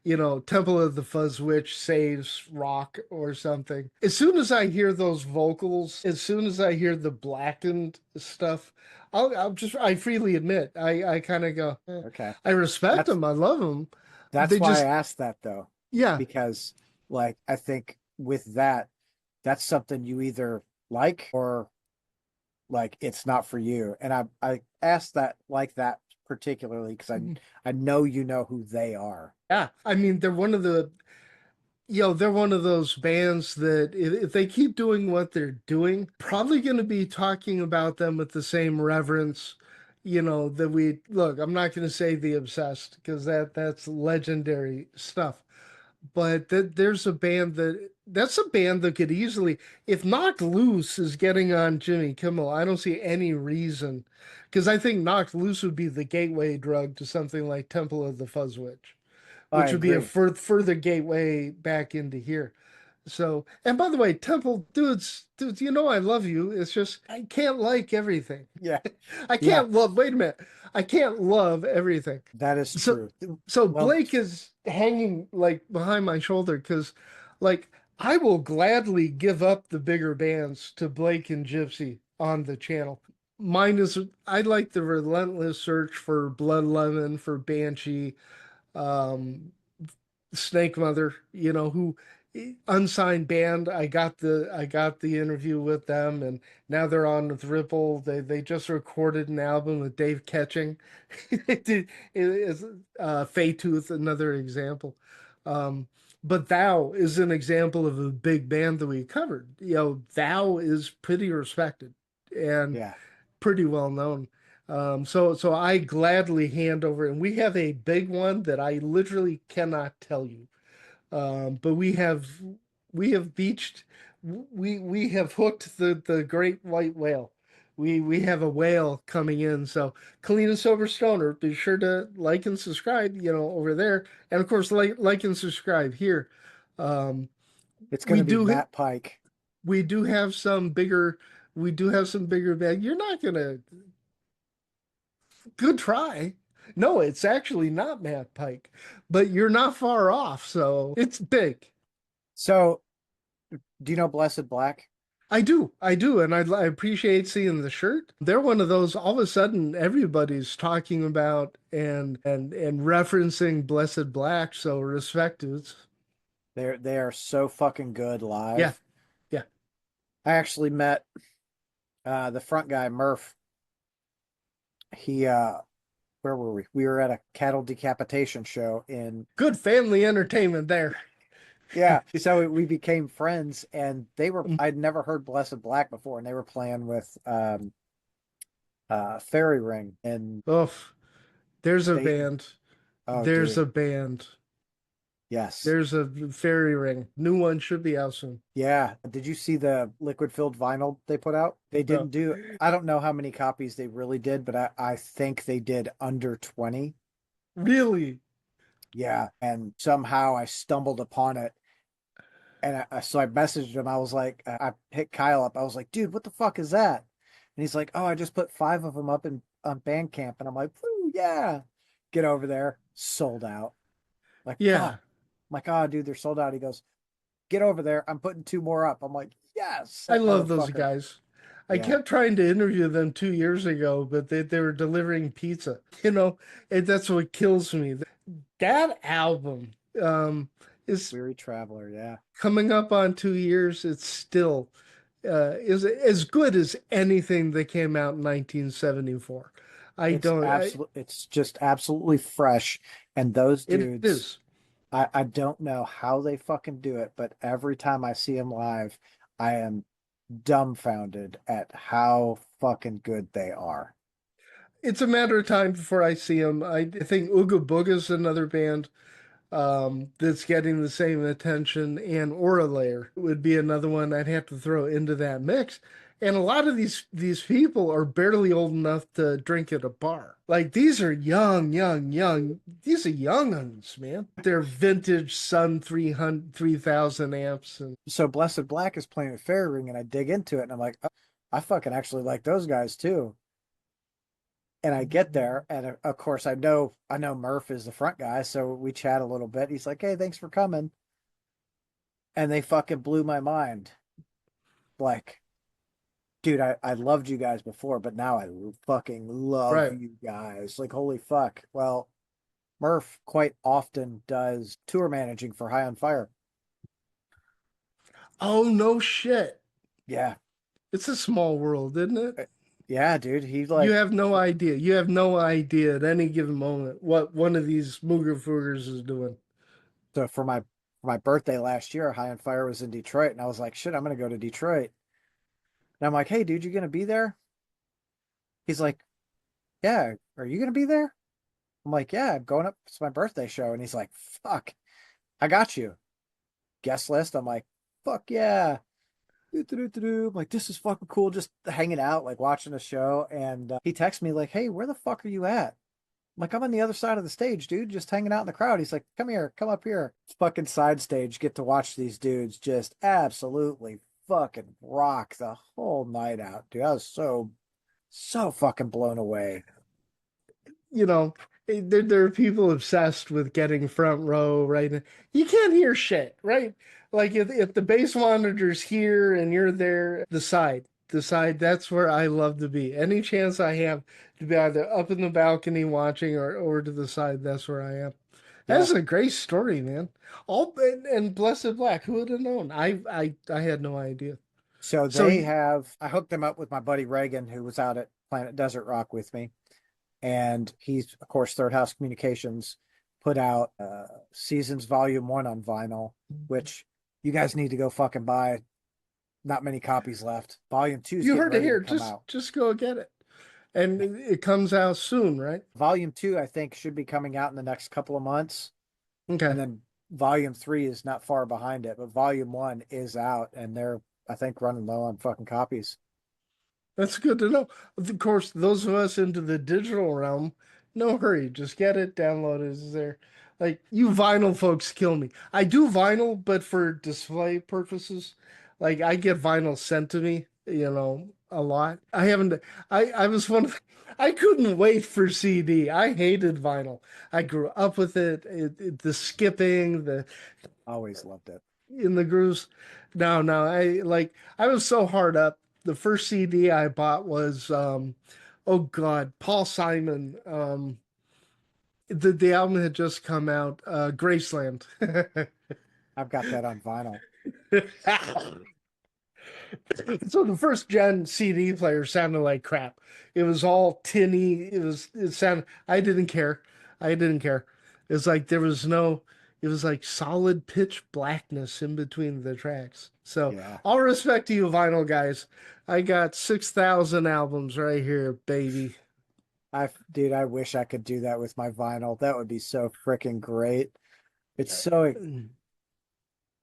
Temple of the Fuzz Witch saves rock or something. As soon as I hear those vocals, as soon as I hear the blackened stuff, I freely admit, I kind of go, Okay. I respect That's them, I love them. that's They why I just, asked that though, yeah, because like I think with that, that's something you either like or like it's not for you. And I asked that like that particularly because I know you know who they are. yeah. I mean, they're one of those bands that if they keep doing what they're doing, probably going to be talking about them with the same reverence, that we look. I'm not going to say the obsessed because that's legendary stuff. But there's that's a band that could easily, if Knocked Loose is getting on Jimmy Kimmel, I don't see any reason, because I think Knocked Loose would be the gateway drug to something like Temple of the Fuzzwitch, I which would be a agree. further gateway back into here. So, and by the way, Temple dudes, I love you. It's just I can't like everything. Yeah. I Yeah, can't love. Wait a minute, I can't love everything. that is So, true. so Well, Blake is hanging like behind my shoulder because, like, I will gladly give up the bigger bands to Blake and Gypsy on the channel. Mine is I like the relentless search for Blood Lemon, for Banshee, um, Snake Mother, who unsigned band. I got the interview with them, and now they're on with Ripple. They just recorded an album with Dave Ketching. It is Tooth, another example. Um, but Thou is an example of a big band that we covered. Thou is pretty respected and yeah. pretty well known. So I gladly hand over, and we have a big one that I literally cannot tell you. But we have beached, we have hooked the great white whale. We have a whale coming in. So Clean and Sober Stoner, be sure to like and subscribe, over there, and of course like and subscribe here. Um, It's going we to be do Matt Pike. we do have some bigger we do have some bigger bag. You're not gonna Good try. No, it's actually not Matt Pike, but you're not far off, so it's big. So, do you know Blessed Black? I do, and I appreciate seeing the shirt. They're one of those, all of a sudden, everybody's talking about and referencing Blessed Black, so respect dudes. They are so fucking good Yeah, live. yeah. I actually met the front guy Murph. He where were we? We were at a cattle decapitation show in, Good family entertainment there. yeah. So we became friends, and I'd never heard Blessed Black before, and they were playing with Fairy Ring, and Oh, there's a they, band. oh, There's dude, a band. yes. There's a fairy ring. New one should be out soon. Yeah. Did you see the liquid filled vinyl they put out? They didn't No, do, I don't know how many copies they really did, but I think they did under 20. really? Yeah. And somehow I stumbled upon it. And so I messaged him. I was like, I hit Kyle up. I was like, dude, what the fuck is that? And he's like, oh, I just put five of them up in on Bandcamp. And I'm like, woo, yeah. Get over there. Sold out. Like, fuck. Yeah, I'm like, oh, dude, they're sold out. He goes, get over there. I'm putting two more up. I'm like, yes, I that love those motherfucker. guys. I Yeah. kept trying to interview them 2 years ago, but they were delivering pizza. And that's what kills me. That album is Weary Traveler. Yeah. coming up on 2 years. It's still is as good as anything that came out in 1974. I don't. It's just absolutely fresh. And those It dudes, is. I don't know how they fucking do it, but every time I see them live, I am dumbfounded at how fucking good they are. It's a matter of time before I see them. I think Ooga Booga's another band that's getting the same attention, and Aura Layer would be another one I'd have to throw into that mix. And a lot of these people are barely old enough to drink at a bar. Like these are young, young, young. These are young uns, man. They're vintage Sun 300, 3000 amps, and So Blessed Black is playing with Fairy Ring, and I dig into it, and I'm like, oh, I fucking actually like those guys too. And I get there, and of course I know Murph is the front guy, so we chat a little bit. He's like, "Hey, thanks for coming," and they fucking blew my mind. Like, dude, I loved you guys before, but now I fucking love right. you guys. Like, holy fuck. Well, Murph quite often does tour managing for High on Fire. Oh no shit. Yeah. It's a small world, isn't it? Uh, Yeah, dude. You have no idea. You have no idea at any given moment what one of these Mooger Foogers is doing. So for my birthday last year, High on Fire was in Detroit, and I was like, shit, I'm gonna go to Detroit. And I'm like, hey, dude, you gonna be there? He's like, yeah. Are you gonna be there? I'm like, yeah, I'm going up. It's my birthday show. And he's like, fuck, I got you. Guest list. I'm like, fuck yeah. I'm like, this is fucking cool. Just hanging out, like watching a show. And he texts me like, hey, where the fuck are you at? I'm like, I'm on the other side of the stage, dude, just hanging out in the crowd. He's like, come here, come up here. Fucking side stage, get to watch these dudes just absolutely fucking rock the whole night out, dude. I was so fucking blown away. You know, there are people obsessed with getting front row, right? You can't hear shit, right? Like if the bass monitor's here and you're there, the side, that's where I love to be. Any chance I have to be either up in the balcony watching or over to the side, that's where I am. Yeah. That's a great story, man. All and Blessed Black, who would have known? I had no idea. So So I hooked them up with my buddy Reagan, who was out at Planet Desert Rock with me. And he's, of course, Third House Communications put out Seasons Volume 1 on vinyl, which you guys need to go fucking buy. Not many copies left. Volume 2 is you getting heard it ready to here. come out. Just go get it. And it comes out soon, right? Volume 2, I think, should be coming out in the next couple of months. And Okay. then Volume 3 is not far behind it, but Volume 1 is out, and they're, I think, running low on fucking copies. That's good to know. Of course, those of us into the digital realm, no hurry. Just get it, download it. It's there. Like you vinyl folks kill me. I do vinyl, but for display purposes. Like I get vinyl sent to me, a lot. I haven't I was one of I couldn't wait for CD. I hated vinyl. I grew up with the skipping, the Always loved it. in the grooves. No, no, I was so hard up. The first CD I bought was oh God, Paul Simon. The album had just come out, Graceland. I've got that on vinyl. So the first gen CD player sounded like crap. It was all tinny. It sounded I didn't care. I didn't care. It's like there was no it was like solid pitch blackness in between the tracks. So Yeah. all respect to you vinyl guys. I got 6,000 albums right here, baby. Dude, I wish I could do that with my vinyl. That would be so freaking great. It's so,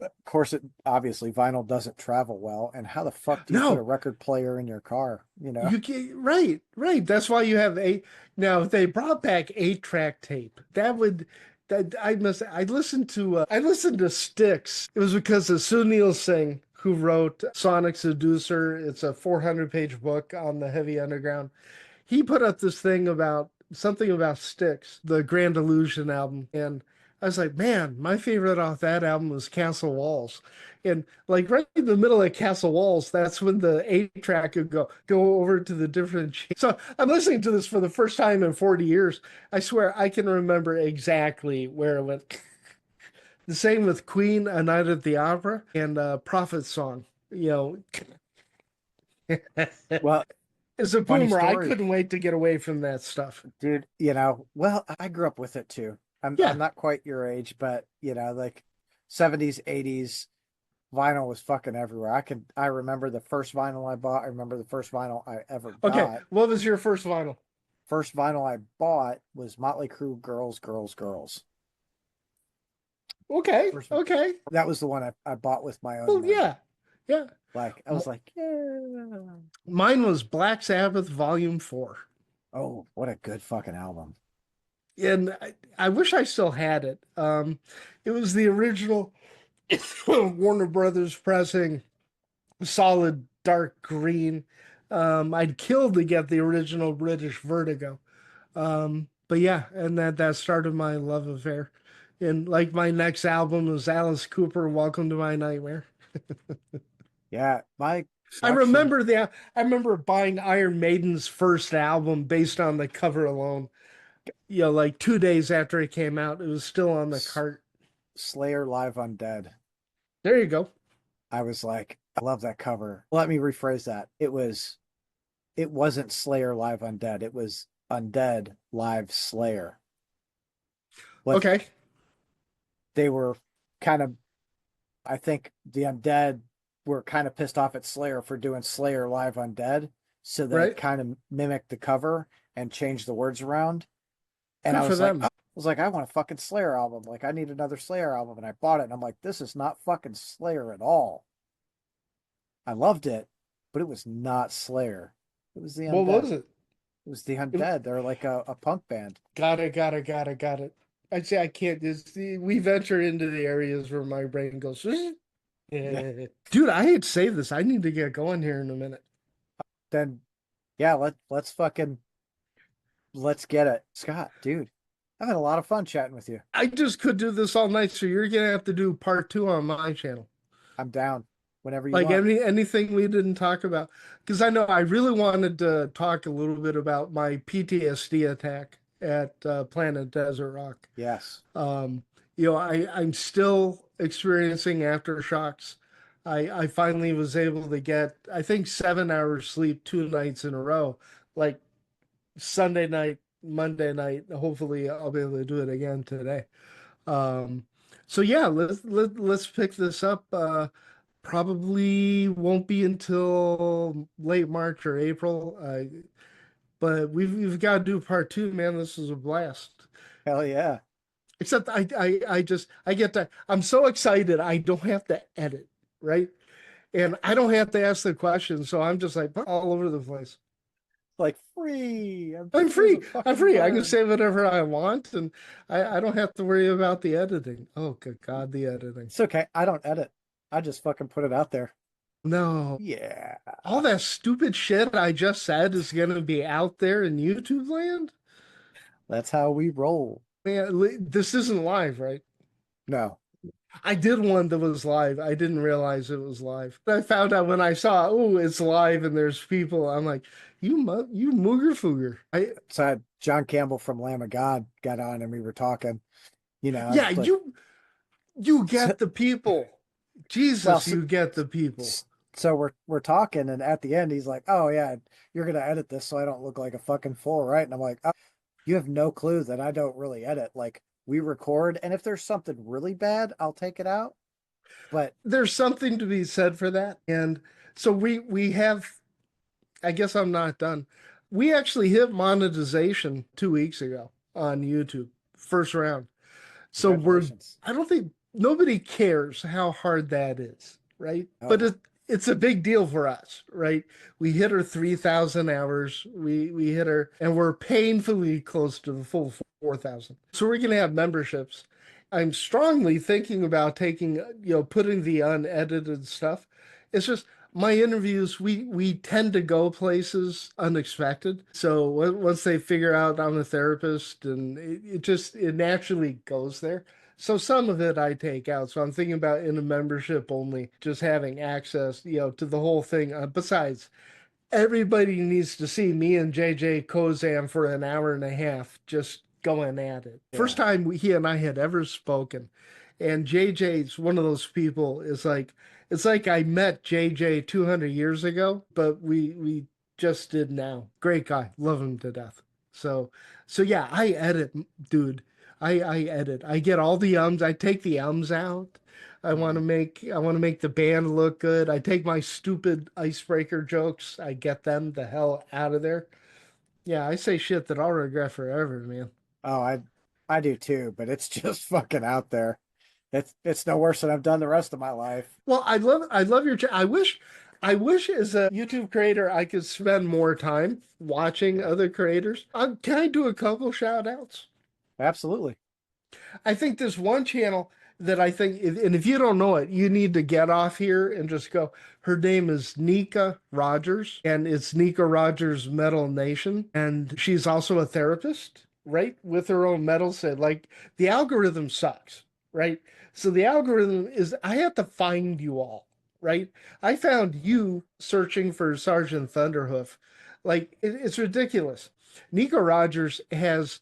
of course, it obviously vinyl doesn't travel well. And how the fuck do you put a No, record player in your car? you can right, right. That's why you have eight. Now, if they brought back 8-track tape, that would that I listened to Styx. It was because of Sunil Singh, who wrote Sonic Seducer. It's a 400-page book on the heavy underground. He put up this thing about something about Styx, the Grand Illusion album, and I was like, man, my favorite off that album was Castle Walls. And like right in the middle of Castle Walls, that's when the 8-track would go over to the different. So I'm listening to this for the first time in 40 years. I swear I can remember exactly where it went. The same with Queen, A Night at the Opera, and Prophet Song. You know, Well, as a funny boomer, I story, couldn't wait to get away from that stuff. dude. Well, I grew up with it too. I'm Yeah. not quite your age, but like 70s, 80s, vinyl was fucking everywhere. I remember the first vinyl I bought. I remember the first vinyl I ever Okay. got. What was your first vinyl? First vinyl I bought was Motley Crue Girls, Girls, Girls. Okay. First, Okay. that was the one I bought with my own Well, money. yeah. Yeah. Like I was like, yeah. Mine was Black Sabbath Volume 4. Oh, what a good fucking album. And I wish I still had it. It was the original Warner Brothers pressing, solid dark green. I'd kill to get the original British Vertigo. But yeah, and that started my love affair. And like my next album was Alice Cooper, Welcome to My Nightmare. Yeah, my I selection. remember the I remember buying Iron Maiden's first album based on the cover alone. You know, like 2 days after it came out, it was still on the S- cart. Slayer Live Undead. There you go. I was like, I love that cover. Let me rephrase that. It wasn't Slayer Live Undead. It was Undead Live Slayer. What Okay, they were kind of, I think the Undead were kind of pissed off at Slayer for doing Slayer Live Undead. So they right. kind of mimicked the cover and changed the words around. And Good I for was like, them. oh, I was like, I want a fucking Slayer album. Like, I need another Slayer album. And I bought it. And I'm like, this is not fucking Slayer at all. I loved it, but it was not Slayer. It was the What Undead. was it? It was the It- Undead. They're like a punk band. got it. I say I can't just we venture into the areas where my brain goes. Yeah. Yeah. Dude, I had saved this. I need to get going here in a minute. Then yeah, let's get it. Scott, dude, I've had a lot of fun chatting with you. I just could do this all night, so you're gonna have to do part two on my channel. I'm down whenever you Like want. anything we didn't talk about, because I know I really wanted to talk a little bit about my PTSD attack at Planet Desert Rock. Yes. Um, I'm still experiencing aftershocks. I finally was able to get, I think, 7 hours sleep 2 nights in a row, like Sunday night, Monday night. Hopefully, I'll be able to do it again today. Um, so yeah, let's pick this up. Probably won't be until late March or April. But we've got to do part two, man. This is a blast. Hell yeah. Except I just I get to I'm so excited I don't have to edit, right? And I don't have to ask the questions, so I'm just like all over the place. Like free. I'm I'm free as a free. I'm fucking free. I can bird. say whatever I want, and I don't have to worry about the editing. Oh, good God, the editing. It's okay. I don't edit. I just fucking put it out there. No, Yeah. all that stupid shit I just said is gonna be out there in YouTube land. That's how we roll. Man, this isn't live, right? No. I did one that was live. I didn't realize it was live. I found out when I saw, oh, it's live and there's people. I'm like, you mooger fooger. So I had John Campbell from Lamb of God got on and we were talking, I Yeah, was like, you get the people. well, Jesus, you get the people. so we're talking, and at the end, he's like, "Oh yeah, you're gonna edit this so I don't look like a fucking fool, right?" And I'm like, "Oh, you have no clue that I don't really edit. Like we record, and if there's something really bad, I'll take it out. But There's something to be said for that. And so we have, I guess I'm not done. We actually hit monetization 2 weeks ago on YouTube, first round. So congratulations. I don't think nobody cares how hard that is, right? Oh But no. it's a big deal for us, right? We hit our 3,000 hours. We hit our, and we're painfully close to the full 4,000. So we're going to have memberships. I'm strongly thinking about taking, putting the unedited stuff. It's just my interviews, we tend to go places unexpected. So once they figure out I'm a therapist, and it naturally goes there. So some of it I take out. So I'm thinking about in a membership only, just having access, to the whole thing. Besides, everybody needs to see me and JJ Kozam for an hour and a half just going at it. First Yeah. time he and I had ever spoken. And JJ's one of those people is like, it's like I met JJ 200 years ago, but we just did now. Great guy, love him to death. So so yeah, I edit, dude. I edit. I get all the ums. I take the ums out. Mhm. I want to make the band look good. I take my stupid icebreaker jokes. I get them the hell out of there. Yeah, I say shit that I'll regret forever, man. Oh, I do too, but it's just fucking out there. It's no worse than I've done the rest of my life. Well, I love your I wish as a YouTube creator I could spend more time watching Yeah, other creators. Can I do a couple shout outs? absolutely. I think there's one channel that I think, and if you don't know it, you need to get off here and just go. Her name is Nika Rogers, and it's Nika Rogers Metal Nation. And she's also a therapist, right? With her own metal set. Like the algorithm sucks, right? So the algorithm is, I have to find you all, right? I found you searching for Sergeant Thunderhoof. Like it's ridiculous. Nika Rogers has,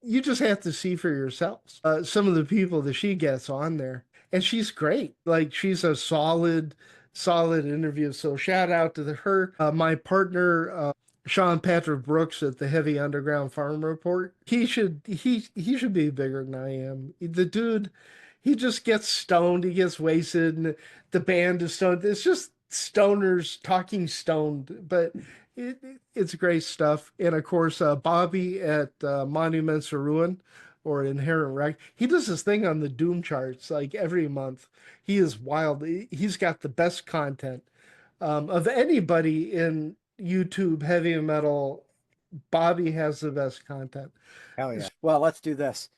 you just have to see for yourselves some of the people that she gets on there, and she's great. Like she's a solid interview. So shout out to her. My partner Sean Patrick Brooks at the Heavy Underground Farm Report. He should be bigger than I am. The dude, he just gets stoned. He gets wasted, and the band is stoned. It's just stoners talking stoned, but it's great stuff. And of course, Bobby at Monuments of Ruin or Inherent Wreck, he does this thing on the Doom charts like every month. He is wild. He's got the best content of anybody in YouTube heavy metal. Bobby has the best content. Hell yeah. Well, let's do this.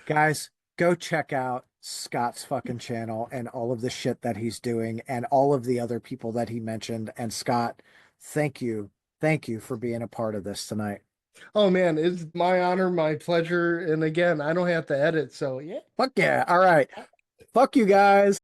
Guys, go check out Scott's fucking channel and all of the shit that he's doing and all of the other people that he mentioned. And Scott, thank you. Thank you for being a part of this tonight. Oh man, it's my honor, my pleasure. And again, I don't have to edit, so yeah. Fuck yeah. All right. Fuck you guys.